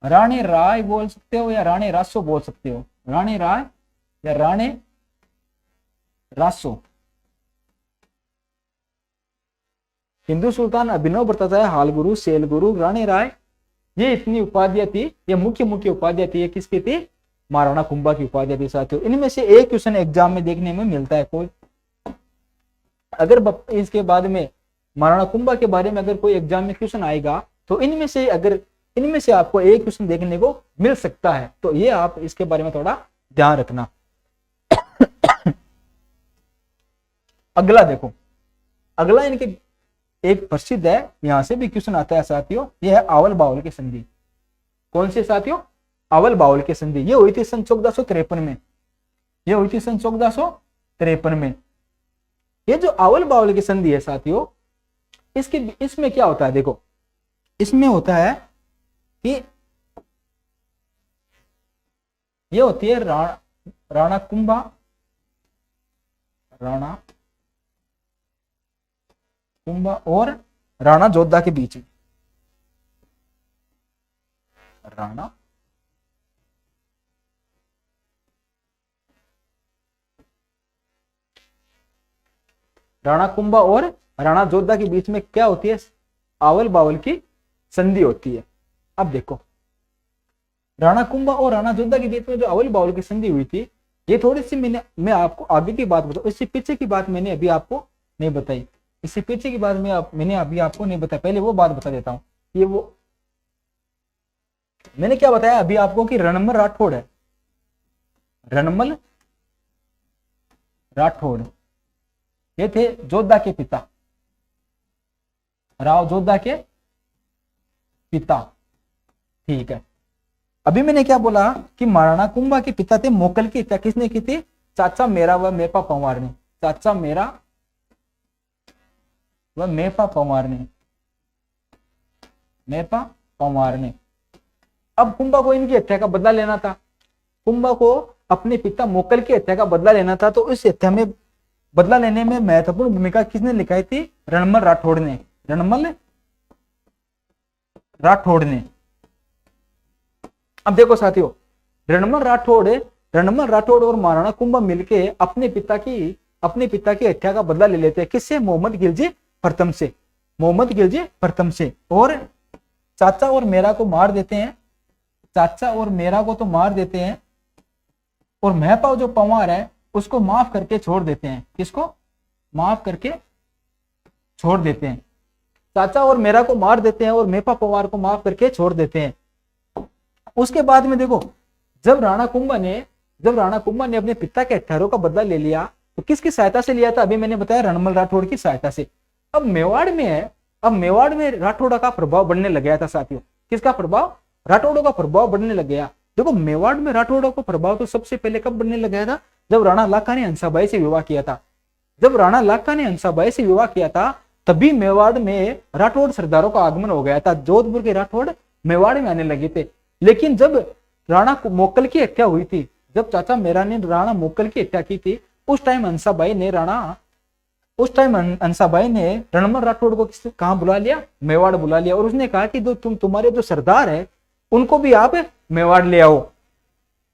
राणे राय बोल सकते हो या राणे रासो बोल सकते हो। राणे राय या राणे रासो। हिंदू सुल्तान, अभिनव भट्टाचार्य, हाल गुरु, सेल गुरु, राणे राय, ये इतनी उपाधियां थी, ये मुख्य उपाधियां थी। ये किसकी थी? महाराणा कुंभा की उपाधियां थी साथियों। इनमें से एक क्वेश्चन एग्जाम में देखने में मिलता है। कोई अगर इसके बाद में महाराणा कुंभा के बारे में अगर कोई एग्जाम में क्वेश्चन आएगा तो इनमें से आपको एक क्वेश्चन देखने को मिल सकता है। तो ये आप इसके बारे में थोड़ा ध्यान रखना। अगला देखो, अगला इनके एक प्रसिद्ध है, यहां से भी क्वेश्चन आता है साथियों। यह है आवल बावल की संधि। कौन से साथियों? आवल बावल की संधि। ये हुई थी सन 1453 में। ये जो आवल बावल की संधि है साथियों, इसमें क्या होता है? देखो, इसमें होता है कि ये होती है राणा कुंभा और राणा जोधा के बीच में। राणा कुंभा और राणा जोधा के बीच में क्या होती है? आवल बावल की संधि होती है। अब देखो, राणा कुंभा और राणा जोधा के बीच में जो आवल बावल की संधि हुई थी, ये थोड़ी सी मैं आपको आगे की बात बताऊं। इससे पीछे की बात मैंने अभी आपको नहीं बताई। इससे पीछे की बात मैंने अभी आपको नहीं बताया। पहले वो बात बता देता हूं। ये वो मैंने क्या बताया अभी आपको कि रणमल राठौड़ है। रणमल राठौड़ ये थे जोधा के पिता, राव जोधा के पिता। ठीक है। अभी मैंने क्या बोला कि महाराणा कुंभा के पिता थे मोकल की हत्या किसने की थी? चाचा मेरा व मेपा पंवार ने। चाचा मेरा व मेपा पंवार ने। अब कुंभा को इनकी हत्या का बदला लेना था। कुंभा को अपने पिता मोकल की हत्या का बदला लेना था, तो इस हत्या में बदला लेने में महत्वपूर्ण भूमिका किसने निभाई थी? रणमल राठौड़ ने। रणमल राठौड़ ने। अब देखो साथियों, रणमल राठौड़ और महाराणा कुंभा मिलके अपने पिता की हत्या का बदला ले लेते हैं। किससे? मोहम्मद खिलजी प्रथम से। मोहम्मद खिलजी प्रथम से। और चाचा और मेरा को मार देते हैं। चाचा और मेरा को तो मार देते हैं, और महपाव जो पंवार है उसको माफ करके छोड़ देते हैं। किसको? माफ करके छोड़ देते हैं। चाचा और मेरा को मार देते हैं और मेहपा पंवार को माफ करके छोड़ देते हैं। उसके बाद में देखो, जब राणा कुंभा ने अपने पिता के हत्यारों का बदला ले लिया, तो किसकी सहायता से लिया था? अभी मैंने बताया रणमल राठौड़ की सहायता से। अब मेवाड़ में राठौड़ का प्रभाव बढ़ने लग गया था साथियों। किसका प्रभाव? राठौड़ों का प्रभाव बढ़ने लग गया। देखो, मेवाड़ में राठौड़ों का प्रभाव तो सबसे पहले कब बढ़ने लग गया था? जब राणा लाखा ने हंसाबाई से विवाह किया था। जब राणा लाखा ने हंसाबाई से विवाह किया था, तभी मेवाड़ में राठौड़ सरदारों का आगमन हो गया था। जोधपुर के राठौड़ मेवाड़ में आने लगे थे। लेकिन जब राणा मोकल की हत्या हुई थी, जब चाचा मेरा ने राणा मोकल की हत्या की थी, उस टाइम हंसाबाई ने रणमल राठौड़ को कहां बुला लिया? मेवाड़ बुला लिया। और उसने कहा कि तुम्हारे जो सरदार है उनको भी आप मेवाड़ ले आओ।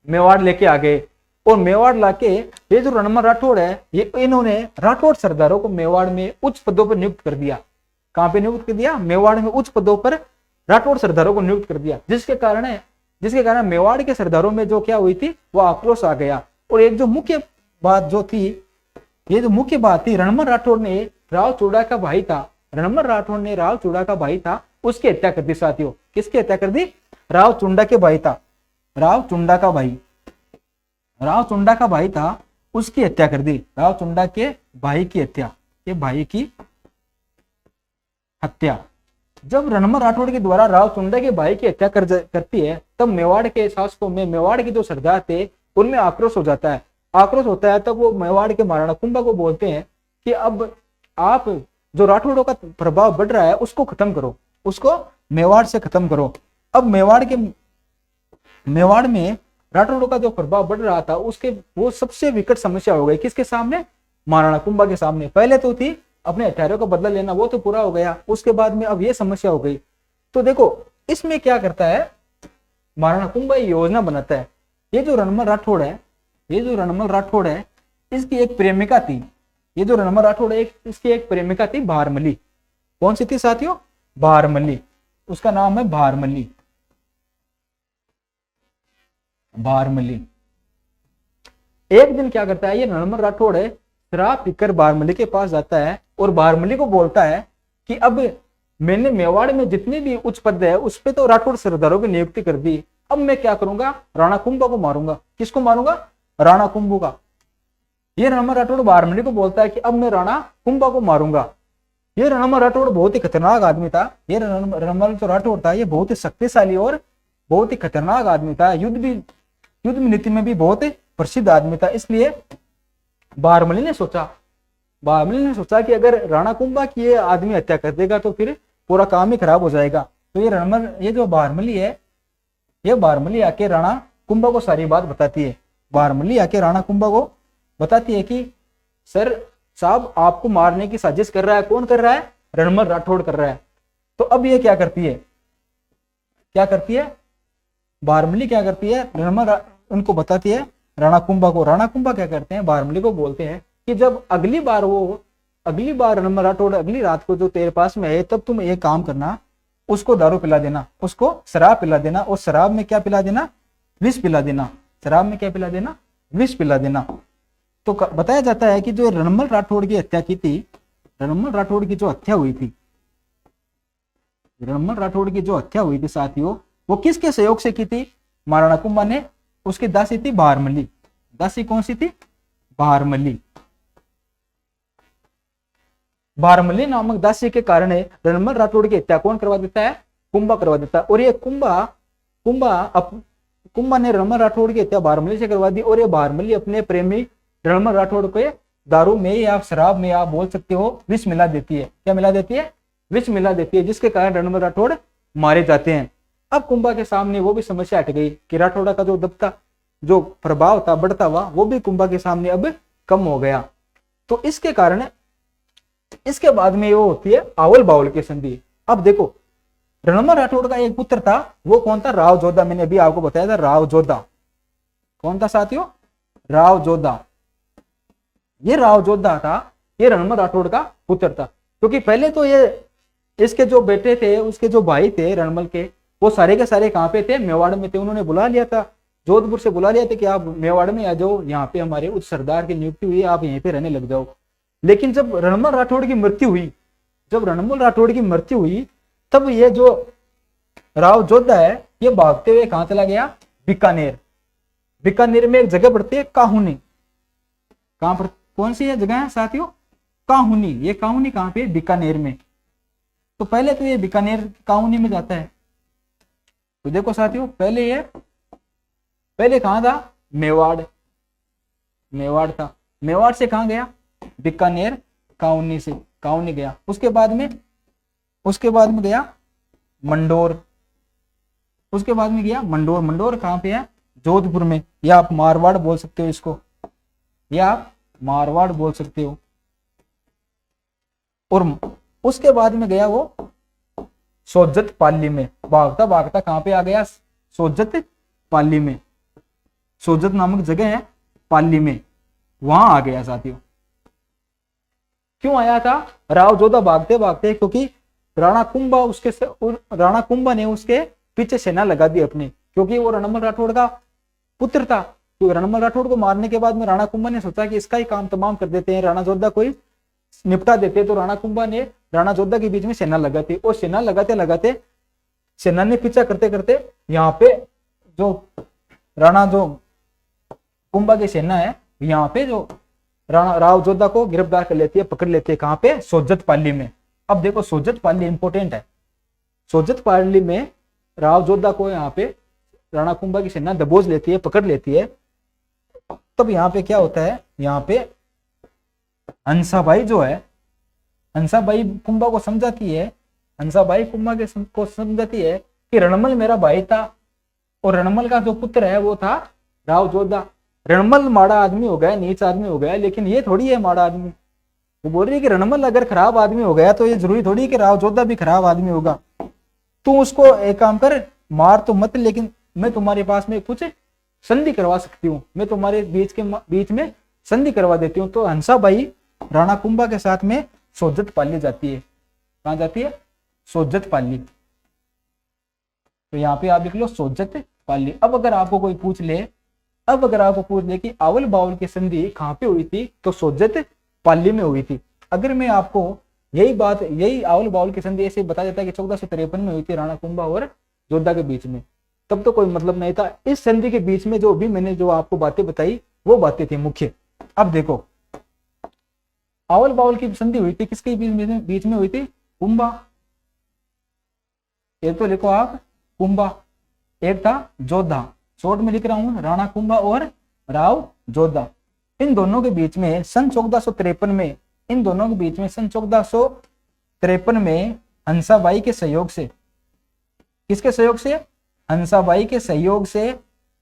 मेवाड़ लेके आ गए, और मेवाड़ लाके ये जो रणमल राठौड़ है, ये इन्होंने राठौड़ सरदारों को मेवाड़ में उच्च पदों पर नियुक्त कर दिया। कहां पे नियुक्त कर दिया? मेवाड़ में उच्च पदों पर राठौड़ सरदारों को नियुक्त कर दिया। जिसके कारण मेवाड़ के सरदारों में जो क्या हुई थी, वो आक्रोश आ गया। और एक जो मुख्य बात जो थी, ये जो मुख्य बात थी, रणमल राठौड़ ने राव चूड़ा का भाई था, उसकी हत्या कर दी साथियों। किसकी हत्या कर दी? राव चुंडा के भाई था। राव चुंडा का भाई था, उसकी हत्या कर दी। राव चुंडा के भाई की हत्या। जब रणमल राठौड़ के द्वारा राव चुंडा के भाई की हत्या करती है, तब मेवाड़ के शासकों में, मेवाड़ के जो सरदार थे, उनमें आक्रोश होता है। तब वो मेवाड़ के महाराणा कुंभा को बोलते हैं कि अब आप जो राठौड़ों का प्रभाव बढ़ रहा है उसको खत्म करो, उसको मेवाड़ से खत्म करो। अब मेवाड़ में राठौड़ों का जो प्रभाव बढ़ रहा था, उसके वो सबसे विकट समस्या हो गई। किसके सामने? महाराणा कुंभा के सामने। पहले तो थी अपने हत्यारों का बदला लेना, वो तो पूरा हो गया। उसके बाद में अब ये समस्या हो गई। तो देखो, इसमें क्या करता है महाराणा कुंभा? योजना बनाता है। ये जो रणमल राठौड़ है, इसकी एक प्रेमिका थी। ये जो रणमल राठौड़ है, इसकी एक प्रेमिका थी, भारमली। कौन सी थी साथियों? भारमली। उसका नाम है भारमली। एक दिन क्या करता है ये रणमल राठौड़ है, शराब पीकर भारमली के पास जाता है और भारमली को बोलता है कि अब मैंने मेवाड़ में जितने भी उच्च पद है उस पे तो राठौड़ सरदारों की नियुक्ति कर दी। अब मैं क्या करूंगा? राणा कुंभा को मारूंगा। किसको मारूंगा? राणा कुंभा का। ये रणमल राठौड़ भारमली को बोलता है कि अब मैं राणा कुंभा को मारूंगा। ये रणमल राठौड़ बहुत ही खतरनाक आदमी था। ये रणमल जो राठौड़ था, ये बहुत ही शक्तिशाली और बहुत ही खतरनाक आदमी था। युद्ध नीति में भी बहुत ही प्रसिद्ध आदमी था। इसलिए भारमली ने सोचा कि अगर राणा कुंभा की ये आदमी हत्या कर देगा तो फिर पूरा काम ही खराब हो जाएगा। तो ये जो भारमली है, ये भारमली आके राणा कुंभा को सारी बात बताती है। भारमली आके राणा कुंभा को बताती है कि सर साहब, आपको मारने की साजिश कर रहा है। कौन कर रहा है? रणमल राठौड़ कर रहा है। तो अब ये क्या करती है भारमली? क्या करती है? उनको बताती है राणा कुंभा को। राणा कुंभा क्या करते हैं? भारमली को बोलते हैं कि जब अगली बार रणमल राठौड़ अगली रात को जो तेरे पास में है, तब तुम एक काम करना, उसको दारू पिला देना, उसको शराब पिला देना, और शराब में क्या पिला देना? विष पिला देना। शराब में क्या पिला देना? विष पिला देना। तो बताया जाता है कि जो रणमल राठौड़ की हत्या की थी, रणमल राठौड़ की जो हत्या हुई थी साथियों, वो किसके सहयोग से की थी? महाराणा कुंभा ने। उसकी दासी थी भारमली। दासी कौन सी थी? भारमली नामक दासी के कारण रणमल राठौड़ की हत्या कौन करवा देता है? कुंभा करवा देता है। और ये कुंभा ने रणमल राठौड़ की हत्या भारमली से करवा दी। और ये भारमली अपने प्रेमी रणमल राठौड़ को दारू में या शराब में, आप बोल सकते हो, विष मिला देती है। क्या मिला देती है? विष मिला देती है, जिसके कारण रणमल राठौड़ मारे जाते हैं। अब कुंभा के सामने वो भी समस्या हट गई कि राठौड़ा का जो जो प्रभाव था बढ़ता हुआ वो भी कुंभा के सामने अब कम हो गया। तो इसके कारण इसके बाद में वो होती है आवल बावल की संधि। अब देखो रणमल राठौड़ का एक पुत्र था, वो कौन था? राव जोधा। मैंने अभी आपको बताया था राव जोधा। कौन था साथियों? राव जोधा। ये राव जोधा था, ये रणमल राठौड़ का पुत्र था। क्योंकि पहले तो ये इसके जो बेटे थे, उसके जो भाई थे रणमल के, वो सारे के सारे कहाँ पे थे? मेवाड़ में थे। उन्होंने बुला लिया था, जोधपुर से बुला लिया था कि आप मेवाड़ में आ जाओ, यहाँ पे हमारे उच्च सरदार की नियुक्ति हुई, आप यहीं पे रहने लग जाओ। लेकिन जब रणमल राठौड़ की मृत्यु हुई, तब ये जो राव जोधा है ये भागते हुए कहाँ चला गया? बीकानेर। बीकानेर में एक जगह पड़ती है काहुनी। कहाँ पर? कौन सी है जगह है साथियों? काहुनी। ये काहुनी कहाँ पे? बीकानेर में। तो पहले तो ये बीकानेर काहुनी में जाता है। तो देखो साथियों, पहले कहाँ था? मेवाड़ था। मेवाड़ से कहाँ गया? बीकानेर काहुनी से काहुनी गया। उसके बाद में गया मंडोर। उसके बाद में गया मंडोर। मंडोर कहाँ पे है? जोधपुर में। या आप मारवाड़ बोल सकते हो इसको, और उसके बाद में गया वो सोजत पाली में। भागता भागता कहाँ पे आ गया? सोजत पाली में। सोजत नामक जगह है पाली में, वहां आ गया साथियों। क्यों आया था? राव जोधा भागते भागते, क्योंकि राणा कुंभा ने उसके पीछे सेना लगा दी अपनी, क्योंकि वो रणमल राठौड़ का पुत्र था। तो रणमल राठौड़ को मारने के बाद में राणा कुंभा ने सोचा कि इसका ही काम तमाम कर देते हैं, राणा जोधा को ही निपटा देते। तो राणा कुंभा ने राणा जोधा के बीच में सेना लगाती, और सेना लगाते लगाते सेना ने पीछा करते करते यहाँ पे जो कुंभा की सेना है, यहाँ पे जो राव जोधा को गिरफ्तार कर लेती है, पकड़ लेती है। कहाँ पे? सोजत पाली में। अब देखो सोजत पाली इंपोर्टेंट है। सोजत पाली में राव जोधा को यहाँ पे राणा कुंभा की सेना दबोच लेती है, पकड़ लेती है। तब यहाँ पे क्या होता है? यहाँ पे हंसाबाई जो है, हंसाबाई कुंभा को समझाती है, कि रणमल मेरा भाई था, और रणमल का जो पुत्र है वो था राव जोधा। रणमल माड़ा आदमी हो गया, नीच आदमी हो गया, लेकिन ये थोड़ी है माड़ा आदमी। वो बोल रही है कि रणमल अगर खराब आदमी हो गया तो ये जरूरी थोड़ी है कि राव जोधा भी खराब आदमी होगा। तू उसको एक काम कर, मार तो मत, लेकिन मैं तुम्हारे पास में कुछ संधि करवा सकती हूँ, मैं तुम्हारे बीच में संधि करवा देती हूँ। तो हंसाबाई राणा कुंभा के साथ में सोजत पाली जाती है। कहाँ जाती है? सोजत पाली। तो यहाँ पे आप लिख लो सोजत पाली। अब अगर आपको कोई पूछ ले कि आवल बावल की संधि कहाँ पे हुई थी, तो सोजत पाली में हुई थी। अगर मैं आपको यही आवल बावल की संधि ऐसे बता देता कि 1453 में हुई थी राणा कुंभा और जोधा के बीच में, तब तो कोई मतलब नहीं था। इस संधि के बीच में मैंने जो आपको बातें बताई वो बातें थी मुख्य। अब देखो आवल बावल की संधि हुई थी किसके बीच में हुई थी? कुंभा। एक तो लिखो आप कुंभा, एक था जोधा। शॉर्ट में लिख रहा हूं राणा कुंभा और राव जोधा। इन दोनों के बीच में सन 1453 में हंसाबाई के सहयोग से, किसके सहयोग से? हंसाबाई के सहयोग से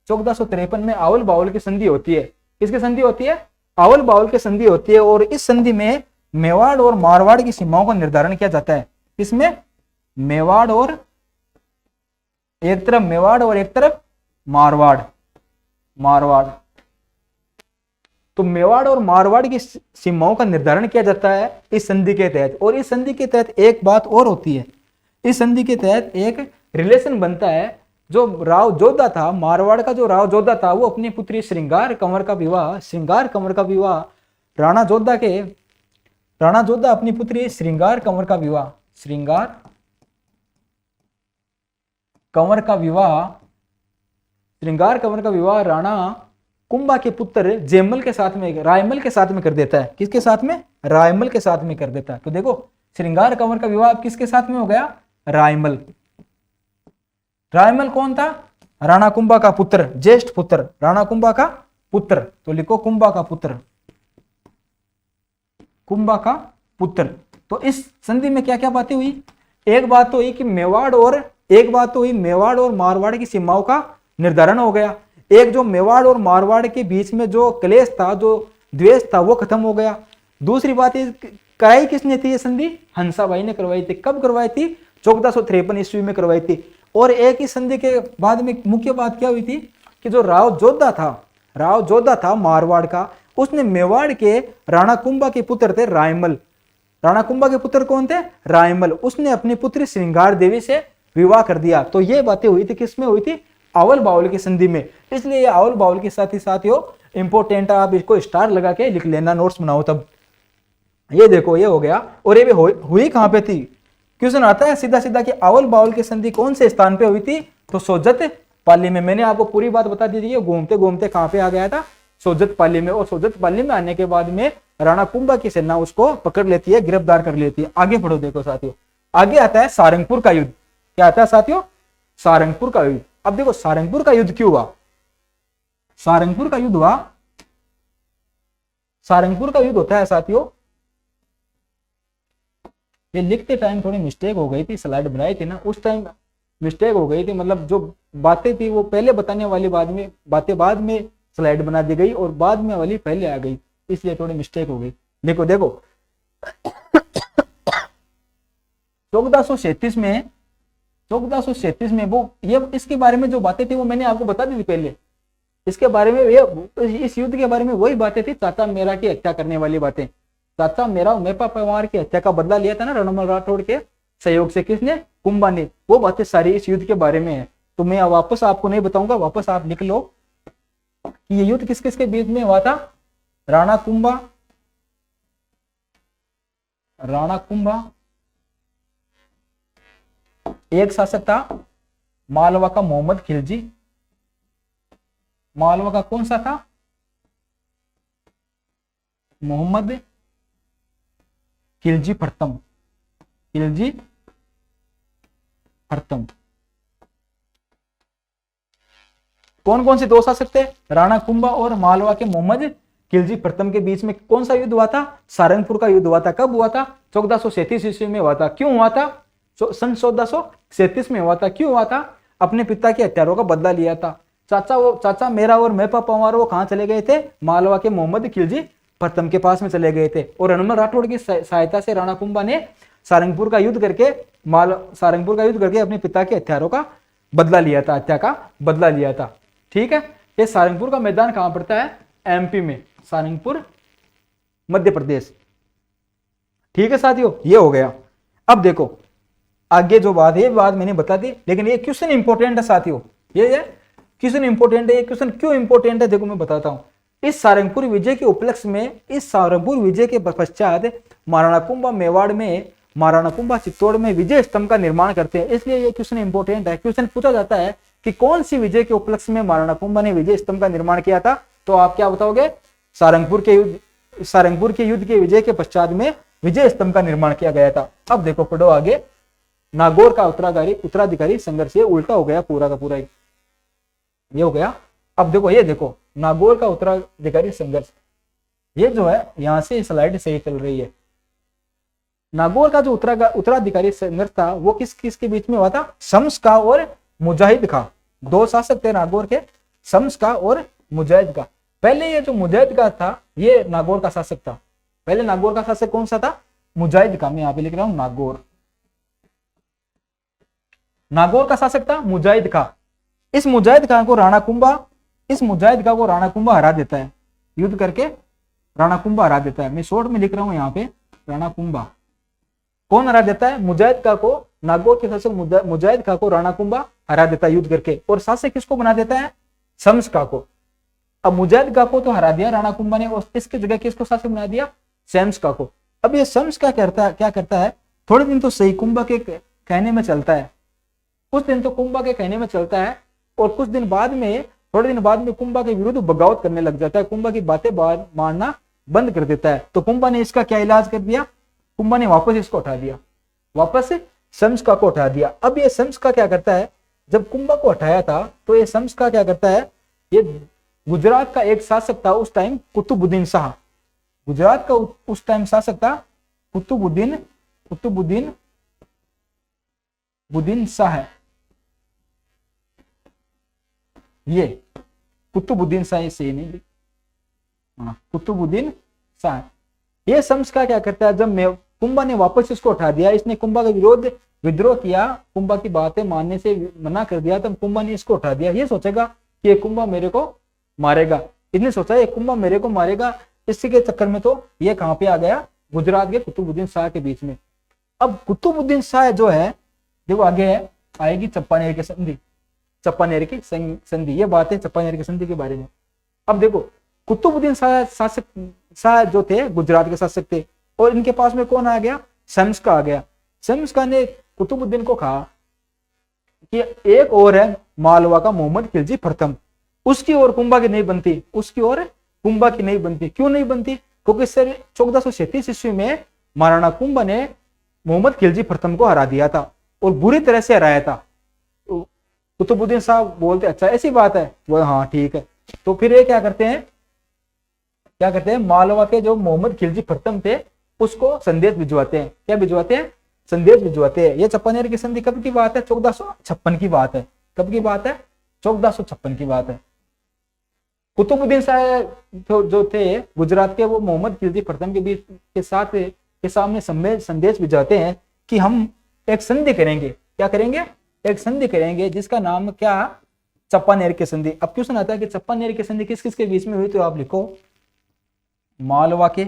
1453 में आवल बावल की संधि होती है। किसकी संधि होती है? आवल बावल की संधि होती है। और इस संधि में मेवाड़ और मारवाड़ की सीमाओं का निर्धारण किया जाता है। इसमें एक तरफ मेवाड़ और एक तरफ मारवाड़। तो मेवाड़ और मारवाड़ की सीमाओं का निर्धारण किया जाता है इस संधि के तहत। और इस संधि के तहत एक बात और होती है, इस संधि के तहत एक रिलेशन बनता है। जो राव जोधा था, मारवाड़ का जो राव जोधा था, वो अपनी पुत्री श्रृंगार कंवर का विवाह राणा जोधा अपनी पुत्री श्रृंगार कंवर का विवाह राणा कुंभा के पुत्र रायमल के साथ में कर देता है। किसके साथ में? रायमल के साथ में कर देता है। तो देखो श्रृंगार कंवर का विवाह किसके साथ में हो गया? रायमल कौन था? राणा कुंभा का पुत्र, ज्येष्ठ पुत्र, राणा कुंभा का पुत्र। तो लिखो कुंभा का पुत्र। तो इस संधि में क्या क्या बातें हुई? एक बात तो हुई कि मेवाड़ और मारवाड़ की सीमाओं का निर्धारण हो गया। एक जो मेवाड़ और मारवाड़ के बीच में जो क्लेश था, जो द्वेष था, वो खत्म हो गया। दूसरी बात ये कराई किसने थी ये संधि? हंसाबाई ने करवाई थी। कब करवाई थी? 1453 ईस्वी में करवाई थी। और एक ही संधि के बाद में मुख्य बात क्या हुई थी कि जो राव जोधा था मारवाड़ का, उसने मेवाड़ के राणा कुंभा के पुत्र थे रायमल। राणा कुंभा के पुत्र कौन थे? रायमल। उसने अपनी पुत्री श्रृंगार देवी से विवाह कर दिया। तो ये बातें हुई थी, किसमें हुई थी? आवल बावल की संधि में। इसलिए ये आवल बावल के साथ ही साथियों इंपोर्टेंट, आप इसको स्टार लगा के लिख लेना, नोट्स बनाओ तब। ये देखो ये हो गया। और ये भी हुई कहां पे थी? क्वेश्चन आता है सीधा सीधा कि आवल बावल की संधि कौन से स्थान पे हुई थी? तो सोजत पाली में। मैंने आपको पूरी बात बता दी थी, घूमते घूमते कहां पे आ गया था? सोजत पाली में। और सोजत पाली में आने के बाद में राणा कुंभा की सेना उसको पकड़ लेती है, गिरफ्तार कर लेती है। आगे बढ़ो, देखो साथियों, आगे आता है सारंगपुर का युद्ध। क्या आता है साथियों? सारंगपुर का युद्ध। अब देखो सारंगपुर का युद्ध क्यों हुआ? सारंगपुर का युद्ध हुआ, सारंगपुर का युद्ध होता है साथियों, ये लिखते टाइम थोड़ी मिस्टेक हो गई थी, स्लाइड बनाई थी ना उस टाइम मिस्टेक हो गई थी। मतलब जो बातें थी वो पहले बताने वाली बातें बाद में स्लाइड बना दी गई और बाद में वाली पहले आ गई, इसलिए थोड़ी मिस्टेक हो गई। देखो देखो 1437 में वो ये इसके बारे में जो बातें थी वो मैंने आपको बता दी थी पहले। इसके बारे में इस युद्ध के बारे में वही बातें थी, चाचा मेरा की हत्या करने वाली बातें। चाचा मेरा मेपा परिवार की हत्या का बदला लिया था ना रणमल राठौड़ के सहयोग से, किसने? कुंभा ने। वो बातें सारी इस युद्ध के बारे में है। तो मैं वापस आपको नहीं बताऊंगा, वापस आप लिख लो कि ये युद्ध किस किस के बीच में हुआ था? राणा कुंभा, एक शासक था मालवा का मोहम्मद खिलजी। मालवा का कौन सा था? मोहम्मद खिलजी प्रथम। कौन कौन से दो शासक थे? राणा कुंभा और मालवा के मोहम्मद खिलजी प्रथम के बीच में कौन सा युद्ध हुआ था? सारंगपुर का युद्ध हुआ था। कब हुआ था? 1437 ईस्वी में हुआ था। क्यों हुआ था? सन 1437 में हुआ था। क्यों हुआ था? अपने पिता के हत्यारों का बदला लिया था। चाचा मेरा और मेपा पंवार वो कहां चले गए थे? मालवा के मोहम्मद खिलजी प्रथम के पास में चले गए थे। और रणमल राठौड़ की सहायता से राणा कुंभा ने सारंगपुर का युद्ध करके अपने पिता के हत्यारों का बदला लिया था, हत्या का बदला लिया था। ठीक है। ये सारंगपुर का मैदान कहां पड़ता है? एमपी में। सारंगपुर मध्य प्रदेश। ठीक है साथियों, ये हो गया। अब देखो आगे जो बात है, बात मैंने बता दी, लेकिन ये क्वेश्चन इंपॉर्टेंट है साथियों। ये क्वेश्चन इंपॉर्टेंट है। ये क्वेश्चन क्यों इंपॉर्टेंट है देखो मैं बताता हूं। इस सारंगपुर विजय के उपलक्ष्य में, इस सारंगपुर विजय के पश्चात महाराणा कुंभा मेवाड़ में, महाराणा कुंभा चित्तौड़ में विजय स्तंभ का निर्माण करते हैं। इसलिए ये क्वेश्चन इंपॉर्टेंट है। क्वेश्चन पूछा जाता है कि कौन सी विजय के उपलक्ष्य में महाराणा कुंभा ने विजय स्तंभ का निर्माण किया था? तो आप क्या बताओगे? सारंगपुर के युद्ध के विजय के पश्चात में विजय स्तंभ का निर्माण किया गया था। अब देखो पढ़ो आगे। नागौर का उत्तराधिकारी संघर्ष, ये उल्टा हो गया पूरा का पूरा, ये हो गया। अब देखो ये देखो नागौर का उत्तराधिकारी संघर्ष, ये जो है यहां से स्लाइड सही चल रही है। नागौर का जो उत्तराधिकारी संघर्ष था वो किस किस के बीच में हुआ था? शम्स का और मुजाहिद का। दो शासक थे नागौर के, शम्स का और मुजाहिद का। पहले ये जो मुजाहिद का था ये नागौर का शासक था। पहले नागौर का शासक कौन सा था? मुजाहिद का। मैं यहाँ पे लिख रहा हूं नागौर का शासक था मुजाहिद का। इस मुजाहिद खां को राणा कुंभा हरा देता है, युद्ध करके राणा कुंभा हरा देता है। मैं शॉर्ट में लिख रहा हूं यहाँ पे, राणा कुंभा कौन हरा देता है? मुजाहिद खां को, नागौर के शासक मुजाहिद खां को राणा कुंभा हरा देता है युद्ध करके। और शासक किसको बना देता है? शम्स खां को। अब मुजाहिद खां को तो हरा दिया राणा कुंभा ने, और इसकी जगह किसको शासक बना दिया? शम्स खां को। अब ये शम्स क्या करता है? थोड़े दिन तो सही कुंभा के कहने में चलता है, कुछ दिन तो कुंभा के कहने में चलता है, और कुछ दिन बाद में, थोड़े दिन बाद में कुंभा के विरुद्ध बगावत करने लग जाता है। कुंभा की बातें मानना बंद कर देता है। तो कुंभा ने इसका क्या इलाज कर दिया? कुंभा ने वापस इसको हटा दिया, वापस शम्स खां को हटा दिया। अब ये शम्स खां क्या करता है? जब कुंभा को हटाया था तो ये शम्स खां क्या करता है? ये गुजरात का एक शासक था उस टाइम, कुतुबुद्दीन शाह। गुजरात का उस टाइम शासक था कुतुबुद्दीन शाह है। कुतुबुद्दीन शाह, से नहीं, हाँ कुतुबुद्दीन शाह। ये शम्स का क्या करता है, जब कुंभा ने वापस इसको उठा दिया, इसने कुंभा का विद्रोह किया, कुंभा की बातें मानने से मना कर दिया, तब कुंभा ने इसको उठा दिया। ये सोचेगा कि ये कुंभा मेरे को मारेगा, इसने सोचा ये कुंभा मेरे को मारेगा, इसी के चक्कर में तो ये कहां पे आ गया, गुजरात के कुतुबुद्दीन शाह के बीच में। अब कुतुबुद्दीन शाह जो है, देखो आगे है आएगी चंपानेर की संधि, चंपानेर की संधि, ये बात है चंपानेर की संधि के बारे में। अब देखो कुतुबुद्दीन शाह जो थे गुजरात के शासक थे, और इनके पास में कौन आ गया, शम्स का आ गया। शम्स का ने कुतुबुद्दीन को कहा कि एक और है मालवा का मोहम्मद खिलजी प्रथम, उसकी और कुंभा की नहीं बनती, उसकी और कुंभा की नहीं बनती। क्यों नहीं बनती, क्योंकि सर 1437 ईस्वी में महाराणा कुंभा ने मोहम्मद खिलजी प्रथम को हरा दिया था, और बुरी तरह से हराया था। कुतुबुद्दीन साहब बोलते अच्छा ऐसी बात है, वो हाँ ठीक है। तो फिर ये क्या करते हैं, मालवा के जो मोहम्मद खिलजी प्रथम थे उसको संदेश भिजवाते हैं। क्या भिजवाते हैं, संदेश भिजवाते हैं। ये चंपानेर की संधि कब की बात है, 1456 की बात है। कब की बात है, 1456 की बात है। कुतुबुद्दीन शाह जो थे गुजरात के, वो मोहम्मद खिलजी प्रथम के बीच के सामने संदेश भिजवाते हैं कि हम एक संधि करेंगे। क्या करेंगे, एक संधि करेंगे जिसका नाम क्या, चंपानेर की संधि। अब क्वेश्चन आता है कि चंपानेर की संधि किस किस के बीच में हुई, तो आप लिखो मालवा के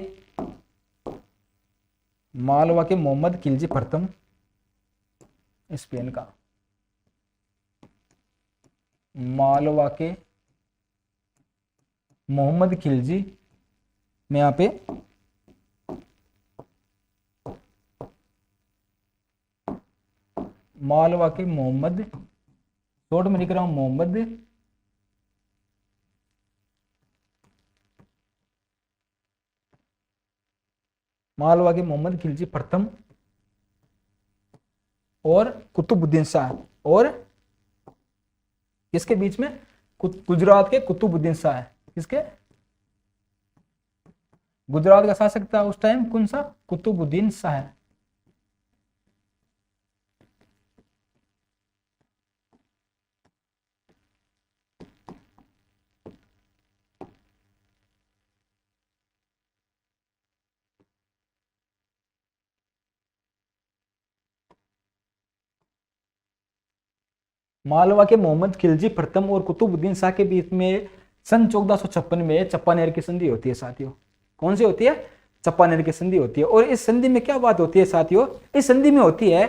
मोहम्मद खिलजी प्रथम, स्पेन का, मालवा के मोहम्मद खिलजी में यहाँ पे मालवा के मोहम्मद, शॉर्ट में लिख रहा हूं मोहम्मद मालवा के मोहम्मद खिलजी प्रथम और कुतुबुद्दीन शाह, और किसके बीच में, गुजरात के कुतुबुद्दीन शाह। किसके, गुजरात का शासक था उस टाइम कौन सा, कुतुबुद्दीन शाह। मालवा के मोहम्मद खिलजी प्रथम और कुतुबुद्दीन शाह के बीच में सन 1456 में चंपानेर की संधि होती है साथियों। कौन सी होती है, चंपानेर की संधि होती है। और इस संधि में क्या बात होती है साथियों, इस संधि में होती है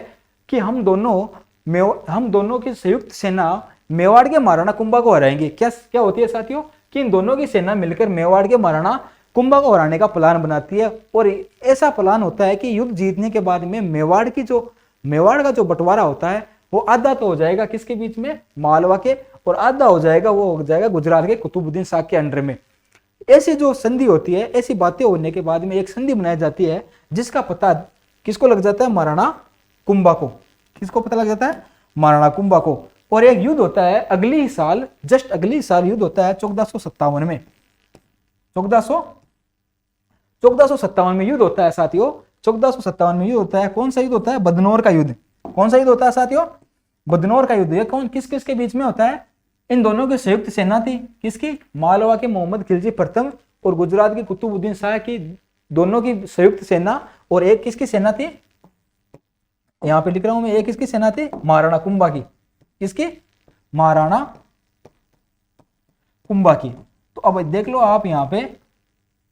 कि हम दोनों की संयुक्त सेना मेवाड़ के महाराणा कुंभा को हराएंगे। क्या होती है साथियों, कि इन दोनों की सेना मिलकर मेवाड़ के महाराणा कुंभा को हराने का प्लान बनाती है। और ऐसा प्लान होता है कि युद्ध जीतने के बाद में मेवाड़ का जो बंटवारा होता है वो आधा तो हो जाएगा किसके बीच में, मालवा के, और आधा हो जाएगा गुजरात के कुतुबुद्दीन शाह के अंडर में। ऐसी जो संधि होती है, ऐसी बातें होने के बाद में एक संधि बनाई जाती है जिसका पता किसको लग जाता है, महाराणा कुंभा को। किसको पता लग जाता है, महाराणा कुंभा को। और एक युद्ध होता है अगली साल युद्ध होता है 1457 में, 1457 में युद्ध होता है साथियों। 1457 में युद्ध होता है, कौन सा युद्ध होता है, बदनौर का युद्ध। कौन सा युद्ध होता है साथियों, बदनौर का युद्ध। ये कौन किस किस के बीच में होता है, इन दोनों की संयुक्त सेना थी। किसकी, मालवा के मोहम्मद खिलजी प्रथम और गुजरात के कुतुबुद्दीन शाह की, दोनों की संयुक्त सेना। और एक किसकी सेना थी, यहां पे लिख रहा हूं मैं, एक किसकी सेना थी, महाराणा कुंभा की। किसकी, महाराणा कुंभा की। तो अब देख लो आप, यहां पे